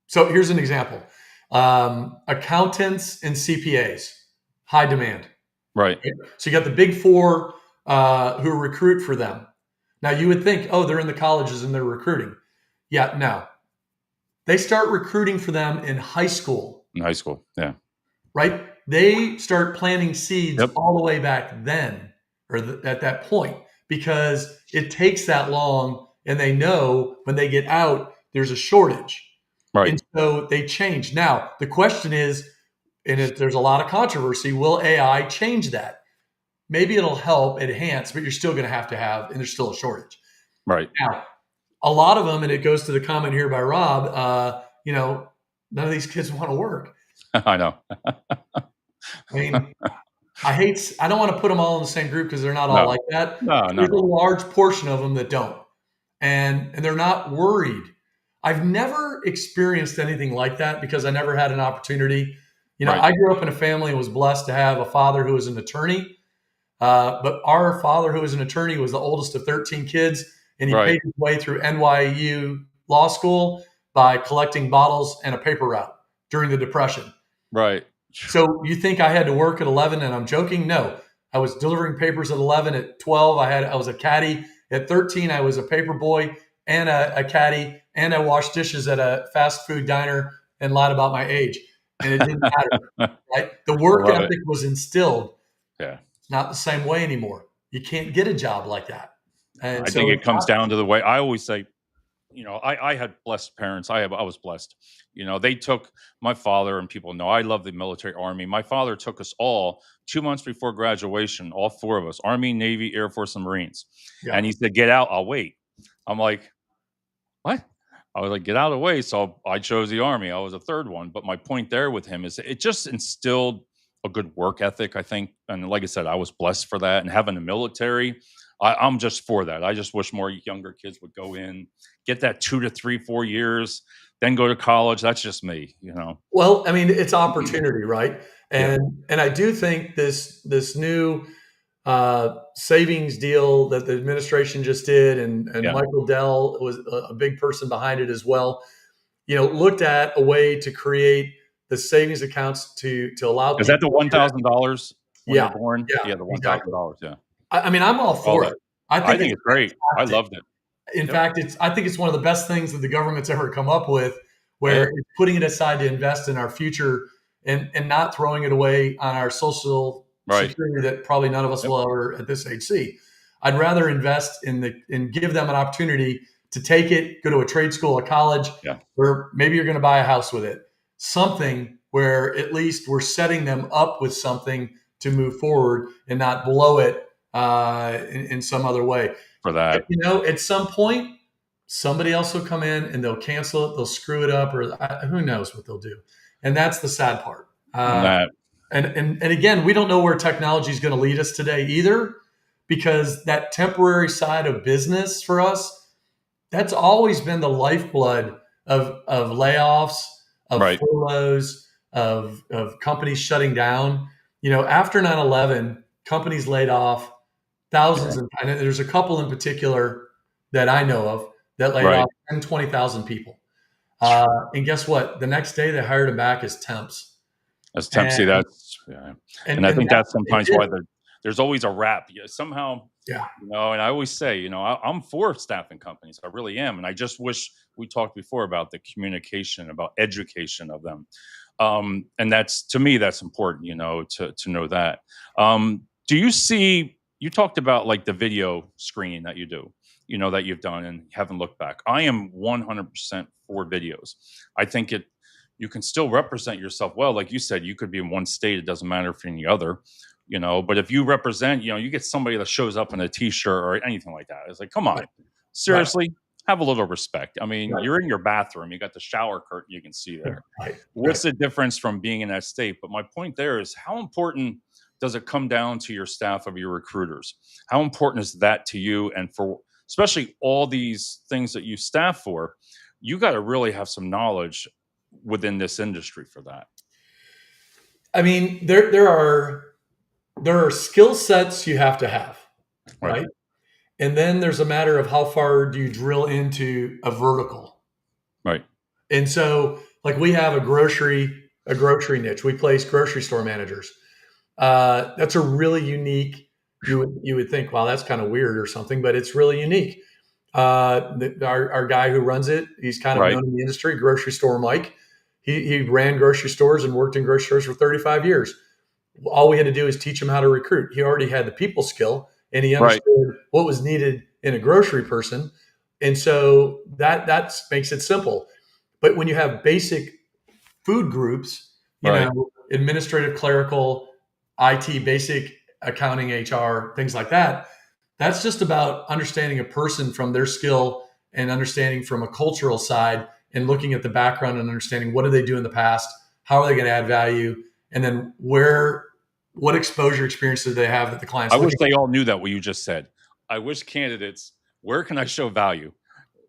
So here's an example: accountants and CPAs, high demand. Right. Right? So you got the big four who recruit for them. Now you would think, oh, they're in the colleges and they're recruiting. Yeah, no, they start recruiting for them in high school, In high school. Yeah. right? They start planting seeds Yep. all the way back then, or at that point, because it takes that long, and they know when they get out, there's a shortage, Right. and so they change. Now the question is, and there's a lot of controversy: will AI change that? Maybe it'll help enhance, but you're still going to have, and there's still a shortage. Right. Now, a lot of them, and it goes to the comment here by Rob. None of these kids want to work. I know. I mean, I don't want to put them all in the same group because they're not all No. like that. No, But not there's at a all. large portion of them that don't, and they're not worried. I've never experienced anything like that because I never had an opportunity. Right. I grew up in a family and was blessed to have a father who was an attorney. But our father, who was an attorney, was the oldest of 13 kids, and he Right. paid his way through NYU law school by collecting bottles and a paper route during the Depression. Right. So you think I had to work at 11 and I'm joking? No. I was delivering papers at 11. At 12, I was a caddy. At 13, I was a paper boy and a caddy, and I washed dishes at a fast food diner and lied about my age. And it didn't matter, I right? The work love it. ethic was instilled. Yeah. It's not the same way anymore. You can't get a job like that. And I think so it comes down to the way I always say, I had blessed parents. I was blessed. They took my father, and people know I love the military army. My father took us all 2 months before graduation, all four of us, Army, Navy, Air Force, and Marines. yeah. And he said, "Get out, I'll wait." I'm like, "What?" I was like, "Get out of the way." So I chose the Army. I was a third one. But my point there with him is it just instilled a good work ethic, I think. And like I said, I was blessed for that. And having the military, I'm just for that. I just wish more younger kids would go in, get that 2 to 3, 4 years, then go to college. That's just me. Well, I mean, it's opportunity, right? Yeah. And I do think this new savings deal that the administration just did, and Yeah. Michael Dell was a big person behind it as well. Looked at a way to create the savings accounts to allow Is that the people. $1,000 when you're Yeah, born? yeah, Yeah, the exactly. $1,000. Yeah. I mean, I'm all All for that. it. I I think think it's it's great. I fantastic. loved it. In Yep. fact, I think it's one of the best things that the government's ever come up with, Oh, where yeah. it's putting it aside to invest in our future, and not throwing it away on our social Right. security that probably none of us Yep. will ever at this age see. I'd rather invest and give them an opportunity to take it, go to a trade school, a college, Yeah. where maybe you're going to buy a house with it. Something where at least we're setting them up with something to move forward and not blow it in some other way. For that. At some point, somebody else will come in and they'll cancel it, they'll screw it up, or who knows what they'll do. And that's the sad part. And that. And again, we don't know where technology is going to lead us today either, because that temporary side of business for us, that's always been the lifeblood of layoffs, of Right. furloughs, of companies shutting down. After 9/11, companies laid off Yeah. thousands, and there's a couple in particular that I know of that laid Right. off 10, 20,000 people. And guess what? The next day they hired them back as temps. As temp, And see, that's yeah, and and I and think that's that's what they sometimes did. why there's always a rap. Yeah, somehow, Yeah. and I always say, I'm for staffing companies. I really am, and I just wish we talked before about the communication, about education of them, and that's to me that's important. To know that. Do you see? You talked about like the video screening that you do. That you've done and haven't looked back. I am 100% for videos. I think you can still represent yourself well. Like you said, you could be in one state. It doesn't matter if you're in the other, but if you represent, you get somebody that shows up in a t-shirt or anything like that. It's like, come Right. on, Right. seriously. have a little respect. I mean, Right. you're in your bathroom, you got the shower curtain you can see there. Right. Right. What's the difference from being in that state? But my point there is, how important does it come down to your staff of your recruiters? How important is that to you? And for especially all these things that you staff for, you got to really have some knowledge within this industry for that. I mean, there are skill sets you have to have, Right. right? And then there's a matter of how far do you drill into a vertical. Right. And so, like, we have a grocery niche. We place grocery store managers. That's a really unique. You would think, wow, that's kind of weird or something, but it's really unique. Our guy who runs it, he's kind of Right. known in the industry, Grocery Store Mike. He ran grocery stores and worked in grocery stores for 35 years. All we had to do is teach him how to recruit. He already had the people skill, and he Right. understood what was needed in a grocery person. And so that makes it simple. But when you have basic food groups, Right. administrative, clerical, IT, basic accounting, HR, things like that, that's just about understanding a person from their skill and understanding from a cultural side and looking at the background and understanding what did they do in the past, how are they going to add value, and then what exposure experience do they have that the I client's wish looking they all knew that what you just said. I wish candidates, where can I show value?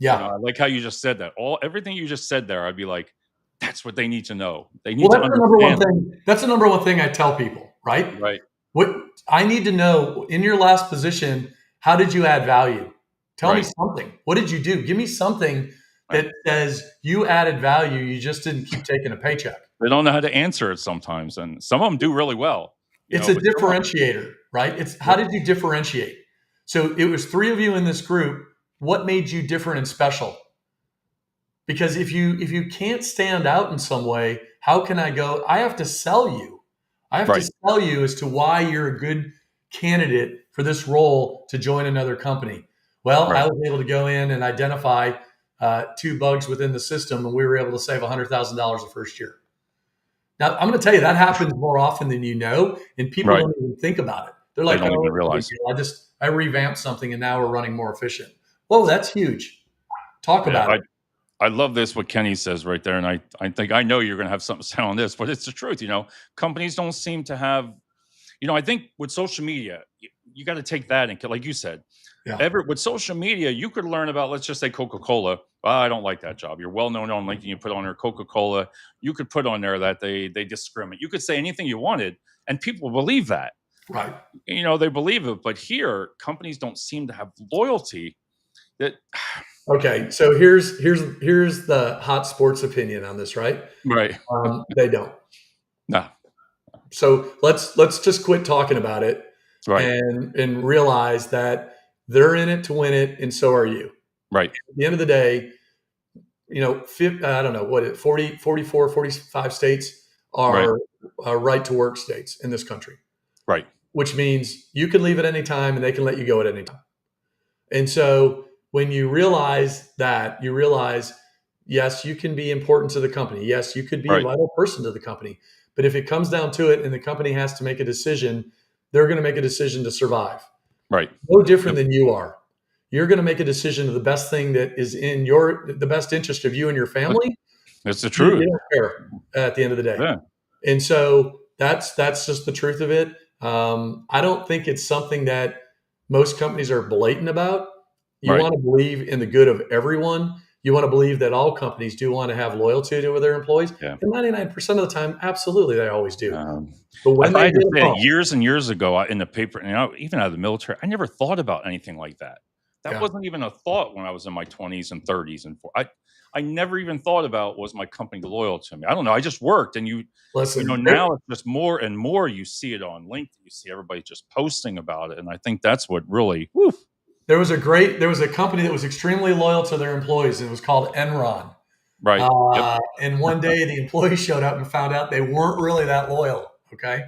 Yeah. I like how you just said that. Everything you just said there, I'd be like, that's what they need to know. They Well, need to understand that. that's the number one thing I tell people, right? Right. What I need to know in your last position, how did you add value? Tell me Right. something. What did you do? Give me something Right. that says you added value. You just didn't keep taking a paycheck. They don't know how to answer it sometimes, and some of them do really well, It's a but some of differentiator, right? It's how yep. did you differentiate? So it was three of you in this group. What made you different and special? Because if you can't stand out in some way, how can I go? I have to sell you. I have to Right. sell you as to why you're a good candidate for this role to join another company. Well, I Right. was able to go in and identify two bugs within the system, and we were able to save $100,000 the first year. Now, I'm going to tell you that happens more often than you know, and people Right. don't even think about it. They're They like, don't "Oh, even it's no big realize. deal. I revamped something, and now we're running more efficient." Whoa, that's huge. Talk Yeah. about it. I love this, what Kenny says right there. And I think I know you're going to have something to say on this, but it's the truth. Companies don't seem to have, I think with social media, you got to take that. And like you said, Yeah. with social media, you could learn about, let's just say Coca-Cola. I don't like that job. You're well known on LinkedIn. You put on there Coca-Cola. You could put on there that they discriminate. You could say anything you wanted, and people believe that. Right. They believe it. But here, companies don't seem to have loyalty. That Okay. So here's the hot sports opinion on this, right? right, They don't. no, So let's just quit talking about it right, and realize that they're in it to win it, and so are you. right, At the end of the day, I don't know what 40, 44, 45 states right, are right to work states in this country, right, which means you can leave at any time and they can let you go at any time. And so when you realize that, you realize, yes, you can be important to the company. Yes, you could be a right, vital person to the company. But if it comes down to it and the company has to make a decision, they're going to make a decision to survive. right. No different Yep. than you are. You're going to make a decision of the best thing that is in the best interest of you and your But family. it's the You truth. don't care at the end of the day. Yeah, And so that's just the truth of it. I don't think it's something that most companies are blatant about. You right. want to believe in the good of everyone. You want to believe that all companies do want to have loyalty to their employees. Yeah. And 99% of the time, absolutely, they always do. Um, But when if they I get had to it say it wrong, years and years ago in the paper, even out of the military, I never thought about anything like that. That yeah, wasn't even a thought when I was in my 20s and 30s I never even thought about, was my company loyal to me. I don't know. I just worked, and listen, now it's just more and more. You see it on LinkedIn. You see everybody just posting about it, and I think that's what really. Whew, there was a company that was extremely loyal to their employees. And it was called Enron. right. Yep. And one day the employees showed up and found out they weren't really that loyal. Okay.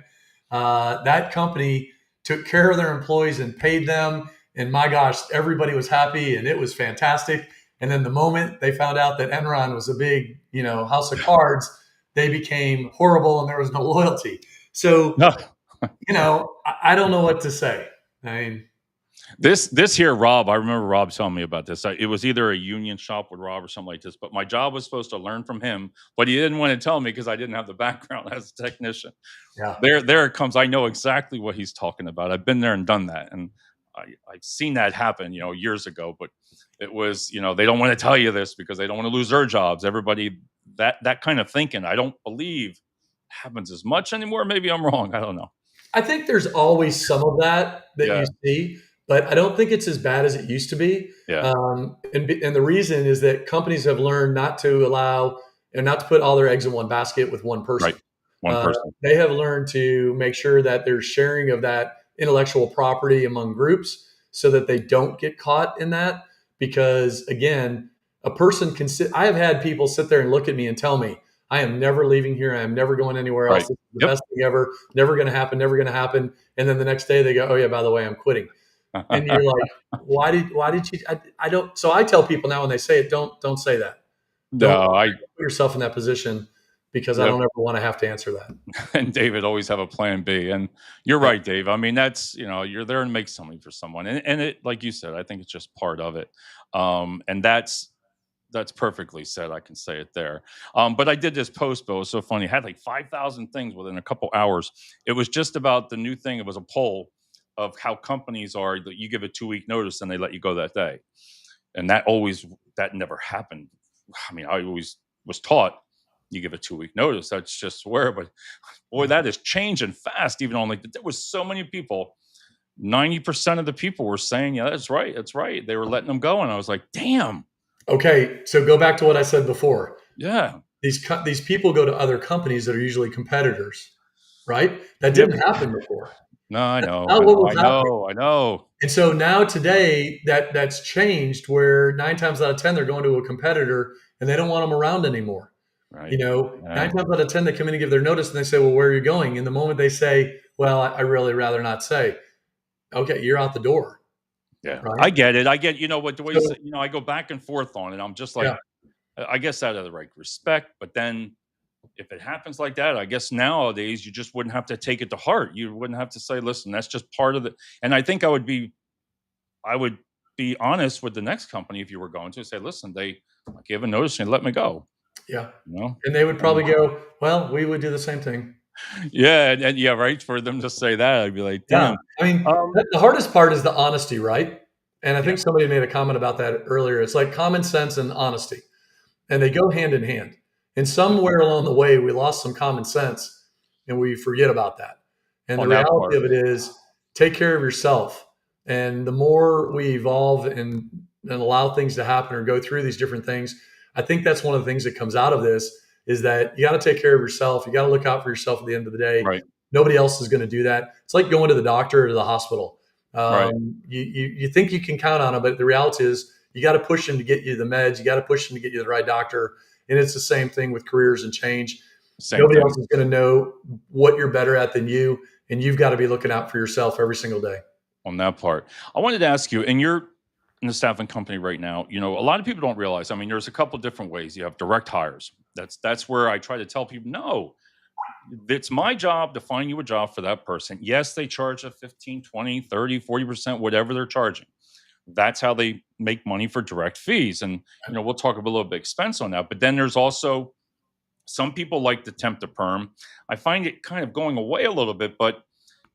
That company took care of their employees and paid them. And my gosh, everybody was happy and it was fantastic. And then the moment they found out that Enron was a big, house of cards, they became horrible and there was no loyalty. So, No. I don't know what to say. I mean, This here, Rob, I remember Rob telling me about this. It was either a union shop with Rob or something like this, but my job was supposed to learn from him, but he didn't want to tell me because I didn't have the background as a technician. Yeah. There it comes. I know exactly what he's talking about. I've been there and done that, and I've seen that happen, years ago. But it was, they don't want to tell you this because they don't want to lose their jobs. Everybody, that kind of thinking, I don't believe happens as much anymore. Maybe I'm wrong. I don't know. I think there's always some of that Yeah, you see, but I don't think it's as bad as it used to be. yeah, And the reason is that companies have learned not to allow and not to put all their eggs in one basket with one right. person. One person, They have learned to make sure that there's sharing of that intellectual property among groups so that they don't get caught in that. Because again, a person can sit. I have had people sit there and look at me and tell me, I am never leaving here. I am never going anywhere else. right? This is the Yep. best thing ever. Never going to happen. Never going to happen. And then the next day they go, oh yeah, by the way, I'm quitting. And you're like, why did you? I don't. So I tell people now when they say it, don't say that. Don't No, put yourself in that position because I yep. don't ever want to have to answer that. And David always have a plan B. And you're right, Dave. I mean, that's, you're there and make something for someone. And it, like you said, I think it's just part of it. And that's perfectly said. I can say it there. But I did this post, Bill. It was so funny. It had like 5,000 things within a couple hours. It was just about the new thing. It was a poll of how companies are that you give a 2-week notice and they let you go that day. And that never happened. I mean, I always was taught you give a 2-week notice. That's just where, but boy, that is changing fast. Even on like there was so many people. 90% of the people were saying, "Yeah, that's right, that's right." They were letting them go, and I was like, "Damn, Okay, so go back to what I said before. yeah, These people go to other companies that are usually competitors, right? That yep." didn't happen before. No, I That's know, not I what know, was I happening. know, I know. And so now today that's changed where 9 times out of 10 they're going to a competitor and they don't want them around anymore. Right, Nine right, times out of 10 they come in and give their notice and they say, well, where are you going? And the moment they say, well, I really rather not say, okay, you're out the door, yeah. right? I get it. I get. You know what the way So I go back and forth on it. I'm just like, yeah, I guess out of the right respect, but then if it happens like that, I guess nowadays you just wouldn't have to take it to heart. You wouldn't have to say, "Listen, that's just part of it." And I think I would be honest with the next company if you were going to say, "Listen, they gave a notice and let me go." yeah. You know? And they would Um, probably go, well, we would do the same thing. yeah, and yeah, right. For them to say that, I'd be like, Yeah. "Damn." I mean, Um, the hardest part is the honesty, right? And I yeah, think somebody made a comment about that earlier. It's like common sense and honesty, and they go hand in hand. And yeah, somewhere along the way, we lost some common sense and we forget about that. And the on that reality part, of it is take care of yourself. And the more we evolve and allow things to happen or go through these different things, I think that's one of the things that comes out of this is that you got to take care of yourself. You got to look out for yourself at the end of the day. right, Nobody else is going to do that. It's like going to the doctor or to the hospital. right, You think you can count on them, but the reality is you got to push them to get you the meds. You got to push them to get you the right doctor. And it's the same thing with careers and change. same Nobody thing else is going to know what you're better at than you. And you've got to be looking out for yourself every single day. on that part. I wanted to ask you, and you're in the staffing company right now. A lot of people don't realize. I mean, there's a couple different ways. You have direct hires. That's where I try to tell people, no, it's my job to find you a job for that person. Yes, they charge a 15, 20, 30, 40%, whatever they're charging. That's how they make money for direct fees. And, we'll talk a little bit expense on that. But then there's also some people like the temp to perm. I find it kind of going away a little bit, but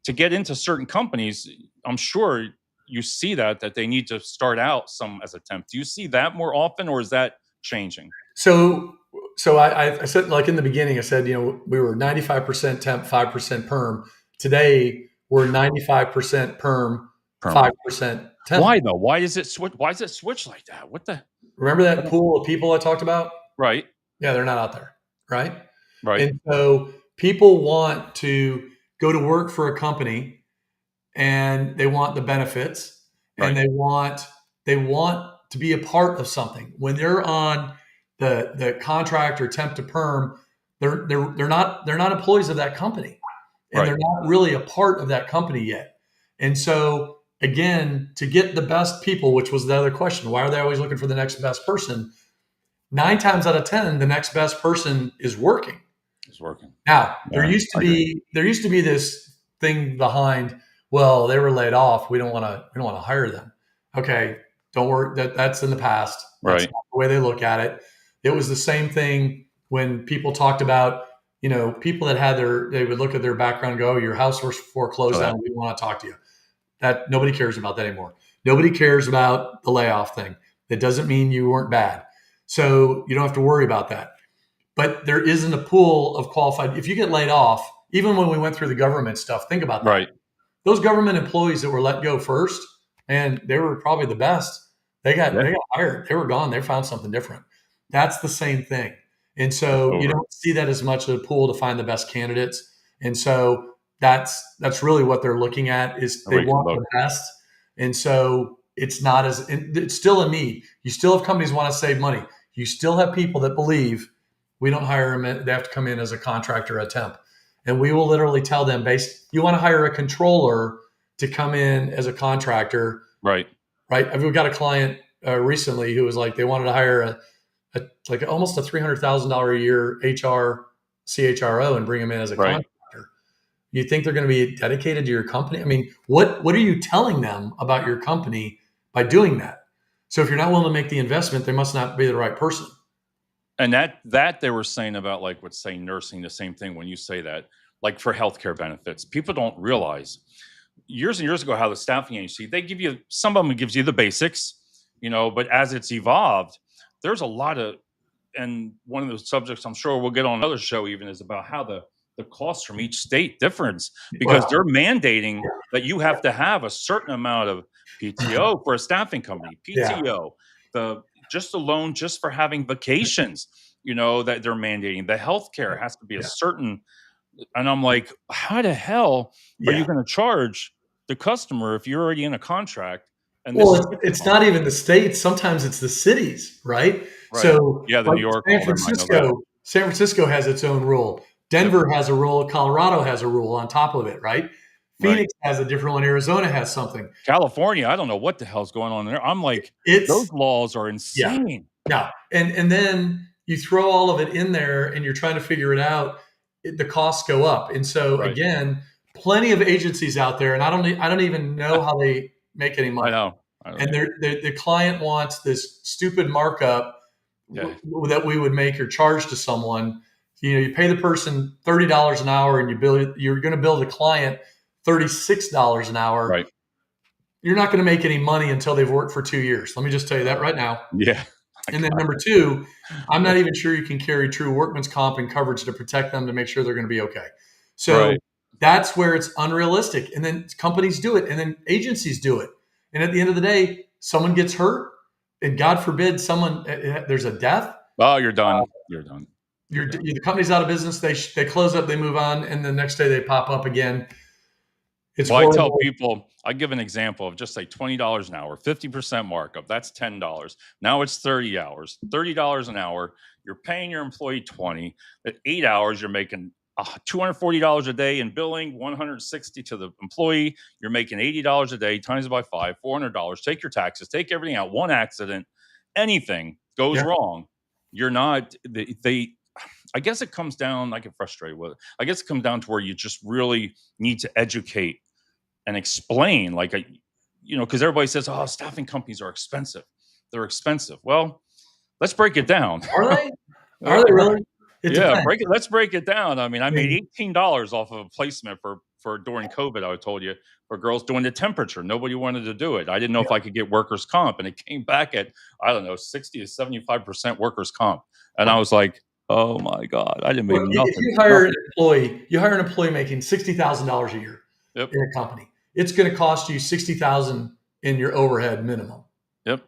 to get into certain companies, I'm sure you see that they need to start out some as a temp. Do you see that more often or is that changing? So, so I said, like in the beginning, I said, we were 95% temp, 5% perm. Today, we're 95% perm, Perm. 5% temp. Why though? Why is it switch? Why is it switch like that? What the? Remember I that don't- pool of people I talked about? Right. Yeah, they're not out there, right? Right. And so people want to go to work for a company and they want the benefits and Right. they want to be a part of something. When they're on the contract or temp to perm, they're not employees of that company and Right. they're not really a part of that company yet. And so again, to get the best people, which was the other question, why are they always looking for the next best person? 9 times out of 10, the next best person is working. It's working. Now, there Yeah. used to I agree. be there used to be this thing behind, Well, they were laid off. We don't want to hire them. Okay, don't worry. That's in the past. That's Right. not the way they look at it. It was the same thing when people talked about, people that had they would look at their background and go, oh, your house was So foreclosed that on. We don't want to talk to you. That nobody cares about that anymore. Nobody cares about the layoff thing. That doesn't mean you weren't bad. So you don't have to worry about that. But there isn't a pool of qualified. If you get laid off, even when we went through the government stuff, think about that. right. Those government employees that were let go first, and they were probably the best. Yeah. They got hired. They were gone. They found something different. That's the same thing. And It's so you over. don't see that as much of a pool to find the best candidates. And so that's really what they're looking at is they Nobody can want look. the best. And so it's still a need. You still have companies want to save money. You still have people that believe we don't hire them. They have to come in as a contractor, a temp. And we will literally tell them you want to hire a controller to come in as a contractor, Right. right? We've got a client recently who was like, they wanted to hire like almost a $300,000 a year HR CHRO and bring him in as a Right. contractor. You think they're going to be dedicated to your company? I mean, what are you telling them about your company by doing that? So if you're not willing to make the investment, they must not be the right person. And that they were saying about like what's saying nursing, the same thing when you say that, like for healthcare benefits. People don't realize years and years ago how the staffing agency, they give you some of them gives you the basics, but as it's evolved, there's a lot of and one of the subjects I'm sure we'll get on another show even is about how the costs from each state differs because Well, they're mandating that you have to have a certain amount of PTO for a staffing company, yeah, PTO, the just alone just for having vacations, that they're mandating. The healthcare has to be a yeah, certain, and I'm like, how the hell are you yeah. going to charge the customer if you're already in a contract and this Well, is it's not even the states. Sometimes it's the cities, right? right? So, Yeah, the like New York, all them, I know that. San Francisco has its own rule. Yep, Denver has a rule. Colorado has a rule on top of it, right? right. Phoenix has a different one. Arizona has something. California, I don't know what the hell's going on there. I'm like, those It's laws are yeah, insane. yeah, and then you throw all of it in there, and you're trying to figure it out. The costs go up, and so Right. again, plenty of agencies out there, and I don't even know how they make any I money. know. I don't And either. the client wants this stupid markup Yeah. that we would make or charge to someone. You pay the person $30 an hour, and you're going to bill the client $36 an hour. Right. You're not going to make any money until they've worked for 2 years. Let me just tell you that right now. Yeah. I And then got number two, I'm not even sure you can carry true workman's comp and coverage to protect them to make sure they're going to be okay. So right. that's where it's unrealistic. And then companies do it, and then agencies do it. And at the end of the day, someone gets hurt, and God forbid there's a death. Oh, you're done. You're done. You're done. The company's out of business. They close up, they move on, and the next day they pop up again. It's Well, I tell horrible. people, I give an example of just say $20 an hour, 50% markup. That's $10. Now it's 30 hours, $30 an hour. You're paying your employee 20. At 8 hours, you're making $240 a day in billing, 160 to the employee. You're making $80 a day times it by five, $400. Take your taxes, take everything out. One accident, anything goes Yeah. wrong. You're not, they I guess it comes down, I get frustrated with it. I guess it comes down to where you just really need to educate and explain because everybody says, oh, staffing companies are expensive, they're expensive. Well, let's break it down. Are they? Are they really? It Yeah, depends. let's break it down. I mean, I I made mean, $18 off of a placement for during COVID. I told you, for girls doing the temperature, nobody wanted to do it. I didn't know yeah. if I could get workers comp, and it came back at, I don't know, 60 to 75% workers comp, and I was like, oh my god, I didn't make Look, if nothing, you hire an nothing. employee, making $60,000 a year Yep, in a company. It's going to cost you 60,000 in your overhead minimum, yep,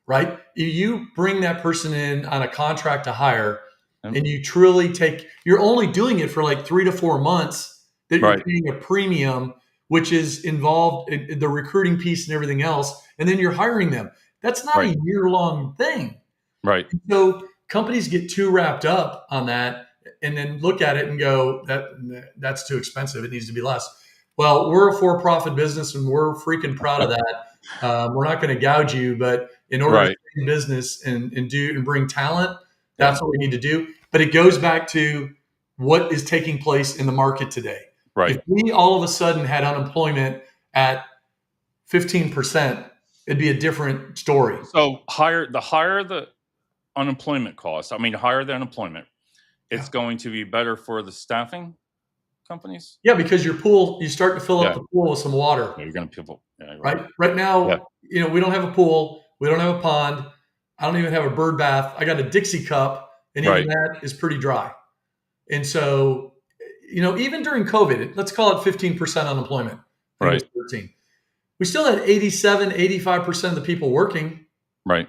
right? You bring that person in on a contract to hire, yep. and you're only doing it for like 3 to 4 months that you're Right, paying a premium, which is involved in the recruiting piece and everything else, and then you're hiring them. That's not right, a year-long thing. right, So companies get too wrapped up on that and then look at it and go, that's too expensive. It needs to be less. Well, we're a for-profit business and we're freaking proud of that. We're not going to gouge you, but in order to right. stay in business and bring talent, Yep, that's what we need to do. But it goes back to what is taking place in the market today. If right. we all of a sudden had unemployment at 15%, it'd be a different story. So the higher the unemployment costs, I mean, higher the unemployment, it's Yeah. going to be better for the staffing companies. Yeah, because your pool, you start to fill up Yeah, the pool with some water, yeah, you're going to people. Yeah, right. right? Right Yeah, now, we don't have a pool, we don't have a pond, I don't even have a bird bath. I got a Dixie cup, and even right, that is pretty dry. And so, even during COVID, let's call it 15% unemployment. I think it was right, 13. We still had 87, 85% of the people working. right.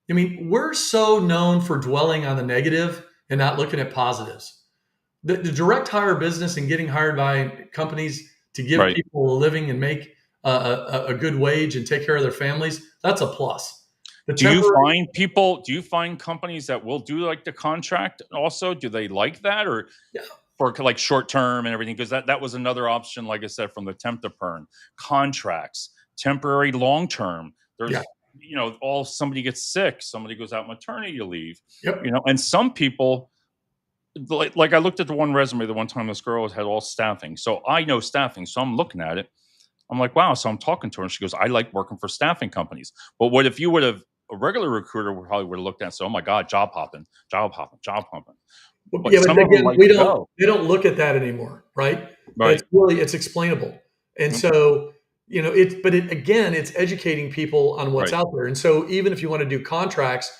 I mean, we're so known for dwelling on the negative and not looking at positives. The direct hire business and getting hired by companies to give Right. people a living and make a good wage and take care of their families, that's a plus. The Do you temporary, find people? Do you find companies that will do like the contract? Also, do they like that, or yeah, for like short term and everything? Because that was another option, like I said, from the temp to perm contracts, temporary, long term. yeah, There's all somebody gets sick, somebody goes out maternity leave, yep, and some people like I looked at the one resume the one time this girl had all staffing, so I know staffing, so I'm looking at it. I'm like, wow. So I'm talking to her, and she goes, I like working for staffing companies. But what if you would have a regular recruiter would probably would have looked at, so, oh my God, job hopping, job hopping, job hopping. But yeah. But some of them again, like to go. they don't look at that anymore, right? Right. It's explainable, and Mm, so it's educating people on what's right. out there. And so even if you want to do contracts,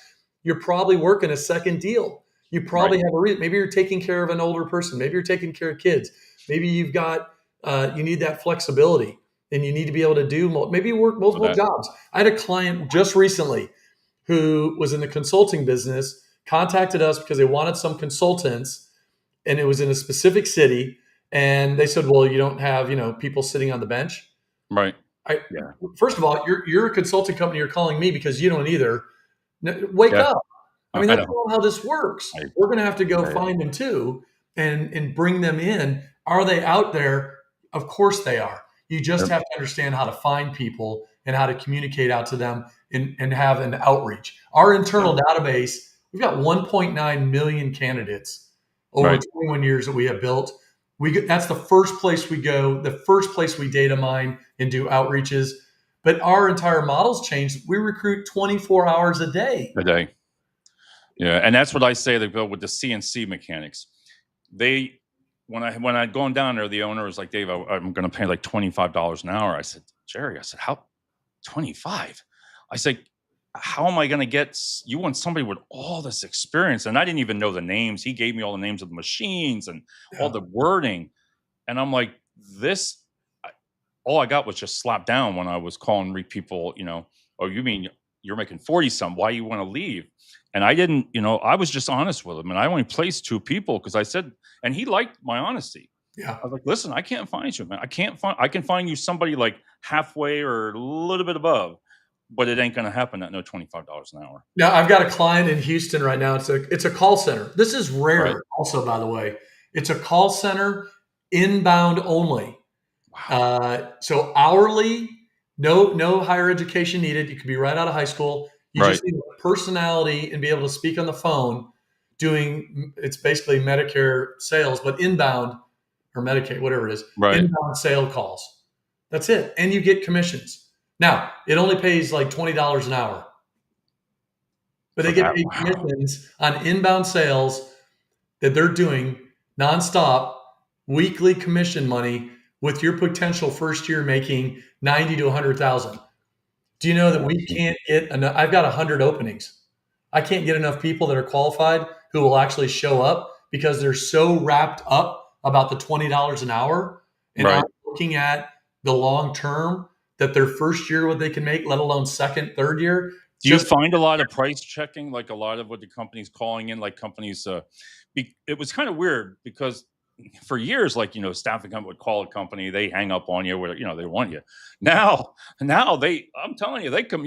you're probably working a second deal. You Right. probably have maybe you're taking care of an older person, maybe you're taking care of kids, maybe you've got you need that flexibility, and you need to be able to do maybe you work For multiple that. jobs. I had a client just recently who was in the consulting business, contacted us because they wanted some consultants, and it was in a specific city. And they said, "Well, you don't have people sitting on the bench." Right. I Yeah. First of all, you're a consulting company. You're calling me because you don't either. Wake Yeah. up. I mean, I that's know. not how this works. I, We're going to have to go yeah. find them too, and bring them in. Are they out there? Of course they are. You just Yep. have to understand how to find people and how to communicate out to them, and have an outreach. Our Yeah. internal database, we've got 1.9 million candidates over Right. 21 years that we have built. That's the first place we go, the first place we data mine and do outreaches. But our entire model's changed. We recruit 24 hours a day. A day. Yeah. And that's what I say they go with the CNC mechanics. They when I'd gone down there, the owner was like, Dave, I'm gonna pay like $25 an hour. I said, Jerry, I said, how 25? I said, how am I going to you want somebody with all this experience? And I didn't even know the names. He gave me all the names of the machines and all Yeah. the wording. And I'm like, this, I- all I got was just slapped down when I was calling people, oh, you mean you're making 40 some? Why you want to leave? And I didn't, I was just honest with him. And I only placed two people because I said, and he liked my honesty. Yeah. I was like, listen, I can't find you, man. I can find you somebody like halfway or a little bit above, but it ain't gonna happen at no $25 an hour. Now I've got a client in Houston right now. It's a call center. This is Right. rare, also, by the way. It's a call center, inbound only. Wow. So hourly, no higher education needed. You could be right out of high school. You Right. just need a personality and be able to speak on the phone. It's basically Medicare sales, but inbound, or Medicaid, whatever it is, Right. inbound sale calls. That's it, and you get commissions. Now it only pays like $20 an hour, but For they get that. paid Wow. commissions on inbound sales that they're doing nonstop, weekly commission money, with your potential first year making 90 to 100,000. Do you know that we can't get enough? I've got 100 openings. I can't get enough people that are qualified who will actually show up because they're so wrapped up about the $20 an hour and Right. aren't looking at the long term, that their first year what they can make, let alone second, third year. Do you Just find a lot of price checking, like a lot of what the companies calling in, like companies? It was kind of weird because for years, like staffing company would call a company, they hang up on you, where they want you. Now I'm telling you, they come,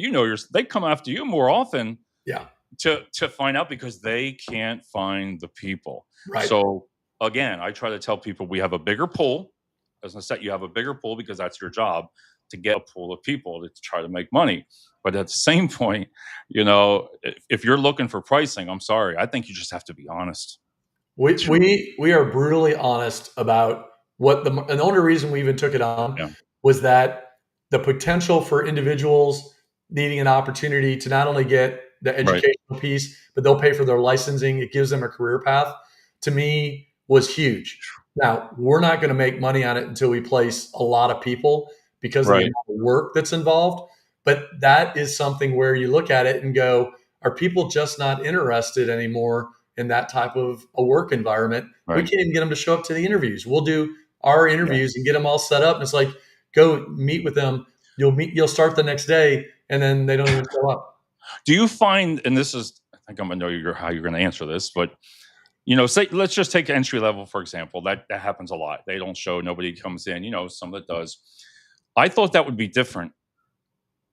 they come after you more often yeah, to find out because they can't find the people. right. So again, I try to tell people we have a bigger pool. As I said, you have a bigger pool because that's your job to get a pool of people to try to make money. But at the same point, if you're looking for pricing, I'm sorry, I think you just have to be honest. We are brutally honest about and the only reason we even took it on Yeah. was that the potential for individuals needing an opportunity to not only get the Right. educational piece, but they'll pay for their licensing. It gives them a career path. To me, was huge. Now, we're not going to make money on it until we place a lot of people because of the Right. amount of work that's involved. But that is something where you look at it and go, are people just not interested anymore in that type of a work environment? We Right. can't even get them to show up to the interviews. We'll do our Yeah. interviews and get them all set up. And it's like, go meet with them. You'll start the next day, and then they don't even show up. Do you find, and this is, I think I'm gonna know how you're gonna answer this, but say let's just take entry level for example. That happens a lot. They don't show, nobody comes in. Some that does. I thought that would be different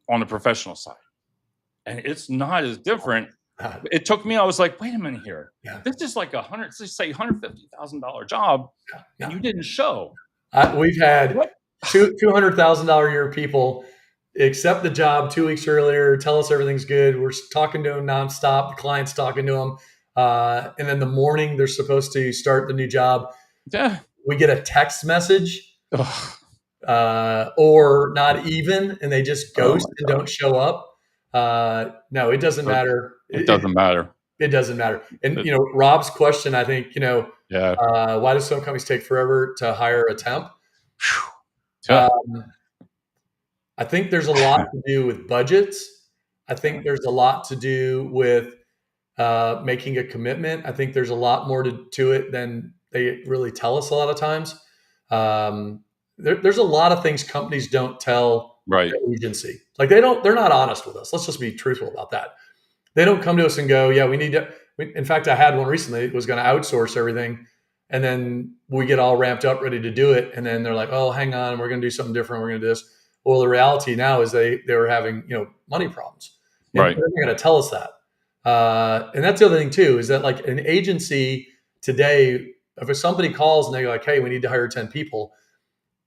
on the professional side, and it's not as different. God, It took me. I was like, wait a minute here. yeah, This is like let's say $150,000 job, and yeah. you didn't show. We've had What? $200,000 a year people accept the job 2 weeks earlier, tell us everything's good. We're talking to them nonstop. The client's talking to them, and then the morning they're supposed to start the new job, Yeah. we get a text message Ugh. or not even, and they just Oh ghost my and god. don't show up. No, it doesn't But matter. it doesn't matter. It doesn't matter. And It, Rob's question, I think, yeah. why do some companies take forever to hire a temp? Phew. Yeah. Um, I think there's a lot to do with budgets. I Yeah. think there's a lot to do with making a commitment. I think there's a lot more to it than they really tell us a lot of times. There's a lot of things companies don't tell Right. the agency. Like they're not honest with us. Let's just be truthful about that. They don't come to us and go, yeah, we need to. In fact, I had one recently that was going to outsource everything. And then we get all ramped up, ready to do it. And then they're like, oh, hang on, we're going to do something different. We're going to do this. Well, the reality now is they were having, money problems. And Right. they're not going to tell us that. And that's the other thing too, is that like an agency today, if somebody calls and they're like, hey, we need to hire 10 people,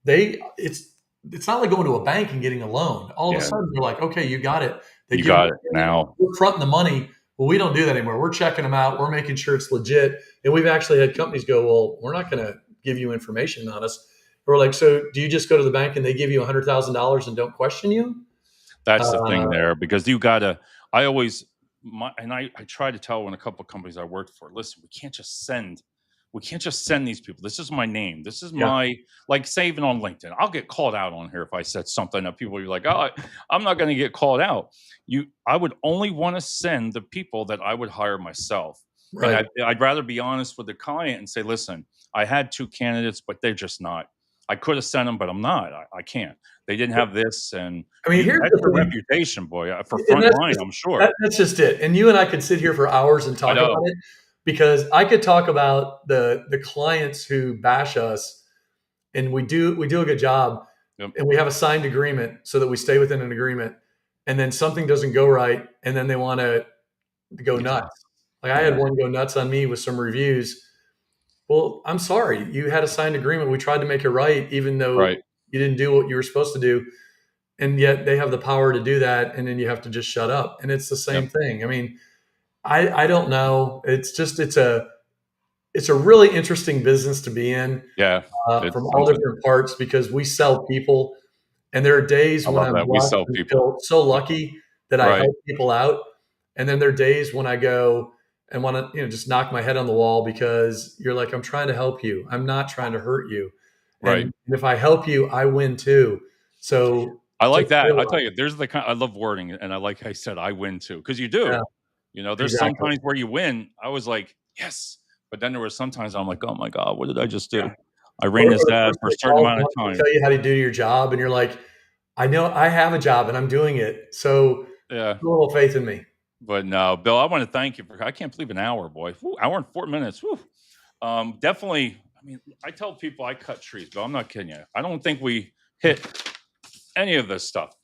it's not like going to a bank and getting a loan. All of a Yeah. sudden they're like, okay, you got it. They You give got it now. we're fronting the money. Well, we don't do that anymore. We're checking them out. We're making sure it's legit. And we've actually had companies go, well, we're not going to give you information on us. We're like, so do you just go to the bank and they give you $100,000 and don't question you? That's the Uh, thing there, because you gotta. I always, I try to tell when a couple of companies I worked for, listen, we can't just send these people. This is my name. This is yeah, my, like, say even on LinkedIn. I'll get called out on here if I said something that people will be like, oh, I'm not going to get called out. I would only want to send the people that I would hire myself. And right. I'd rather be honest with the client and say, listen, I had two candidates, but they're just not. I could have sent them, but I'm not. I can't. They didn't have this, and I mean, here's that's the your thing, reputation, boy, for and frontline. I'm sure. that's just it. And you and I could sit here for hours and I talk about know. it because I could talk about the clients who bash us, and we do a good job, Yep. and we have a signed agreement so that we stay within an agreement, and then something doesn't go right, and then they want to go Yeah. nuts. Like I had Yeah. one go nuts on me with some reviews. Well, I'm sorry, you had a signed agreement. We tried to make it right, even though Right. you didn't do what you were supposed to do, and yet they have the power to do that, and then you have to just shut up. And it's the Yep. same thing. I mean, I don't know. It's a really interesting business to be in, Yeah. from It's all something. different parts because we sell people, and there are days I when love I'm that. We blessed sell and people. feel so Yep. lucky that I Right. help people out, and then there are days when I go and want to just knock my head on the wall because you're like, I'm trying to help you. I'm not trying to hurt you, Right. and if I help you, I win too. So I just like that. I realize, tell you, there's the kind. I love wording, and I like how I said I win too, because you yeah, do. There's exactly. sometimes where you win. I was like, yes, but then there was sometimes I'm like, oh my god, what did I just Yeah. do? I ran Or this the ad person for a that certain calls amount of wanting to time. tell you how to do your job, and you're like, I know I have a job and I'm doing it. So Yeah, a little faith in me. but no, Bill, I want to thank you for. I can't believe an hour, boy. Whew, hour and 4 minutes. Whew. Definitely. I mean, I tell people I cut trees, but I'm not kidding you. I don't think we hit any of this stuff.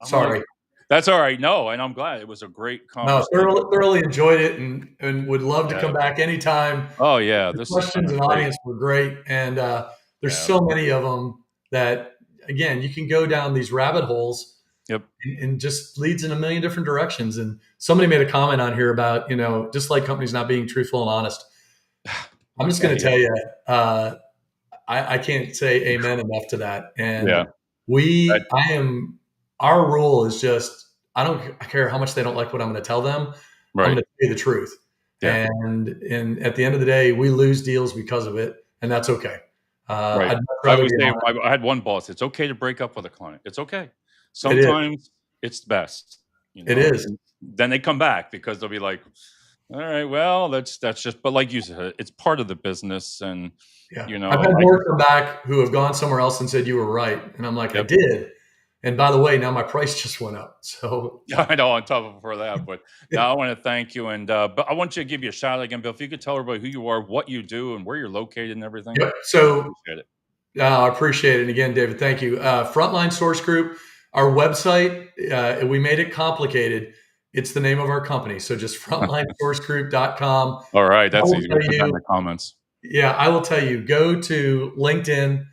I'm like, Sorry. that's all right. No, and I'm glad it was a great No, conversation. thoroughly enjoyed it and would love to Yeah. come back anytime. Oh yeah, The this has been questions a and great. audience were great. And there's Yeah. so many of them that, again, you can go down these rabbit holes Yep. and just leads in a million different directions. And somebody made a comment on here about, just like companies not being truthful and honest. I'm just going Hey, to tell you, I can't say amen enough to that. And yeah. That, I am, our rule is just, I don't care how much they don't like what I'm going to tell them. I'm going right. to tell you the truth. Yeah. And at the end of the day, we lose deals because of it, and that's okay. Right. I'd much I rather always be say honest. I had one boss, "It's okay to break up with a client. It's okay. It is. Sometimes it's best," It is. and then they come back because they'll be like, "All right, well, that's just," but like you said, it's part of the business and, Yeah. I've had I more just come back who have gone somewhere else and said, "You were right." And I'm like, "I yep. did. And by the way, now my price just went up." So, Yeah, I know on top of before that, but now I wanna thank you, and, but I want you to give you a shout out again, Bill. If you could tell everybody who you are, what you do, and where you're located and everything, yep. I'd So, appreciate it. I appreciate it. And again, David, thank you. Frontline Source Group, our website, we made it complicated. It's the name of our company. So just frontlinesourcegroup.com. Alright, I that's will easy. We'll tell put that in you, the comments. yeah, I will tell you, go to LinkedIn,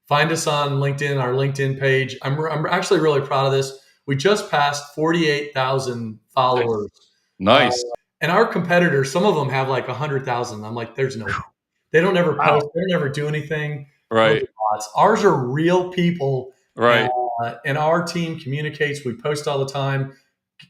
find us on LinkedIn, our LinkedIn page. I'm actually really proud of this. We just passed 48,000 Nice. followers. Uh, Nice. and our competitors, some of them have like 100,000. I'm like, there's no way. They don't ever Wow. post. They don't ever do anything. Those Right. are bots. Ours are real people, Right. and our team communicates. We post all the time.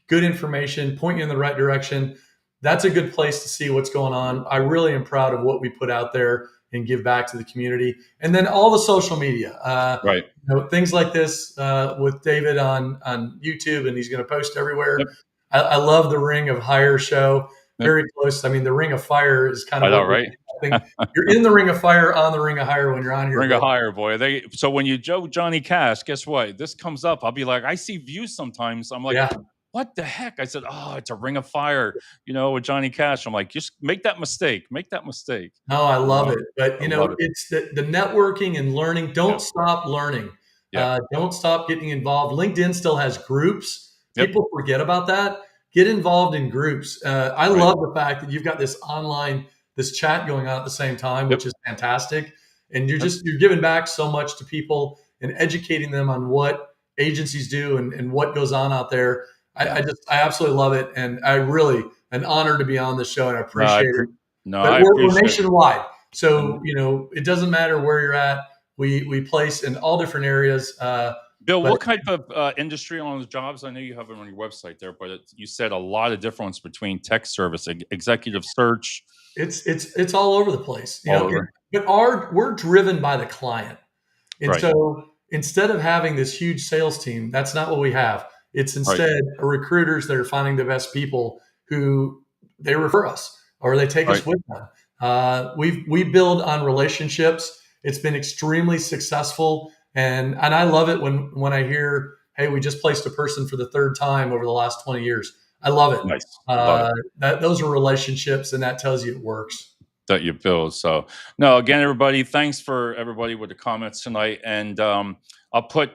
Good information, point you in the right direction. That's a good place to see what's going on. I really am proud of what we put out there and give back to the community. And then all the social media, Right. things like this with David on YouTube, and he's going to post everywhere. Yep. I love the Ring of Hire show. Yep. Very close. I mean, the Ring of Fire is kind I of know, what right? I think you're in the Ring of Fire, on the Ring of Hire when you're on here, Ring of Bill. hire, boy. They so when you joke Johnny Cash, guess what? This comes up. I'll be like, I see views sometimes. I'm like, Yeah. what the heck? I said, oh, it's a ring of fire, with Johnny Cash. I'm like, just make that mistake. Make that mistake. No, I You love know, it. But I love it. it's the networking and learning. Don't Yeah. stop learning. Yeah. Don't stop getting involved. LinkedIn still has groups. Yep. People forget about that. Get involved in groups. I Right. love the fact that you've got this online, this chat going on at the same time, Yep. which is fantastic. And Yep. you're giving back so much to people and educating them on what agencies do and what goes on out there. Yeah. I absolutely love it, and I really an honor to be on the show, and I No, appreciate it. no, But I we're appreciate it. nationwide, And so it doesn't matter where you're at. We place in all different areas. Bill, But what kind of industry on the jobs? I know you have them on your website there, but you said a lot of difference between tech service, executive search, it's all over the place. all over. But we're driven by the client. And Right. so instead of having this huge sales team, that's not what we have. It's Right. instead recruiters that are finding the best people who they refer us or they take Right. us with them. We build on relationships. It's been extremely successful, and I love it when I hear, "Hey, we just placed a person for the third time over the last 20 years." I love it. Nice. Love it. That those are relationships, and that tells you it works. That you build. So, no, again, everybody, thanks for everybody with the comments tonight. And I'll put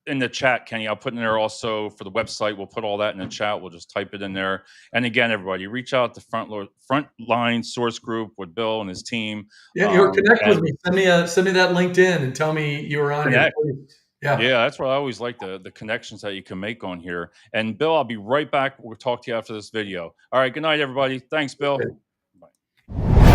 in the chat, Kenny, I'll put in there also for the website. We'll put all that in the chat. We'll just type it in there. And again, everybody, reach out to Frontline Source Group with Bill and his team. Yeah, you connect with And me. Send me that LinkedIn and tell me you were on here, connect. please. Yeah. Yeah, that's what I always like the connections that you can make on here. And Bill, I'll be right back. We'll talk to you after this video. All right. Good night, everybody. Thanks, Bill. Bye.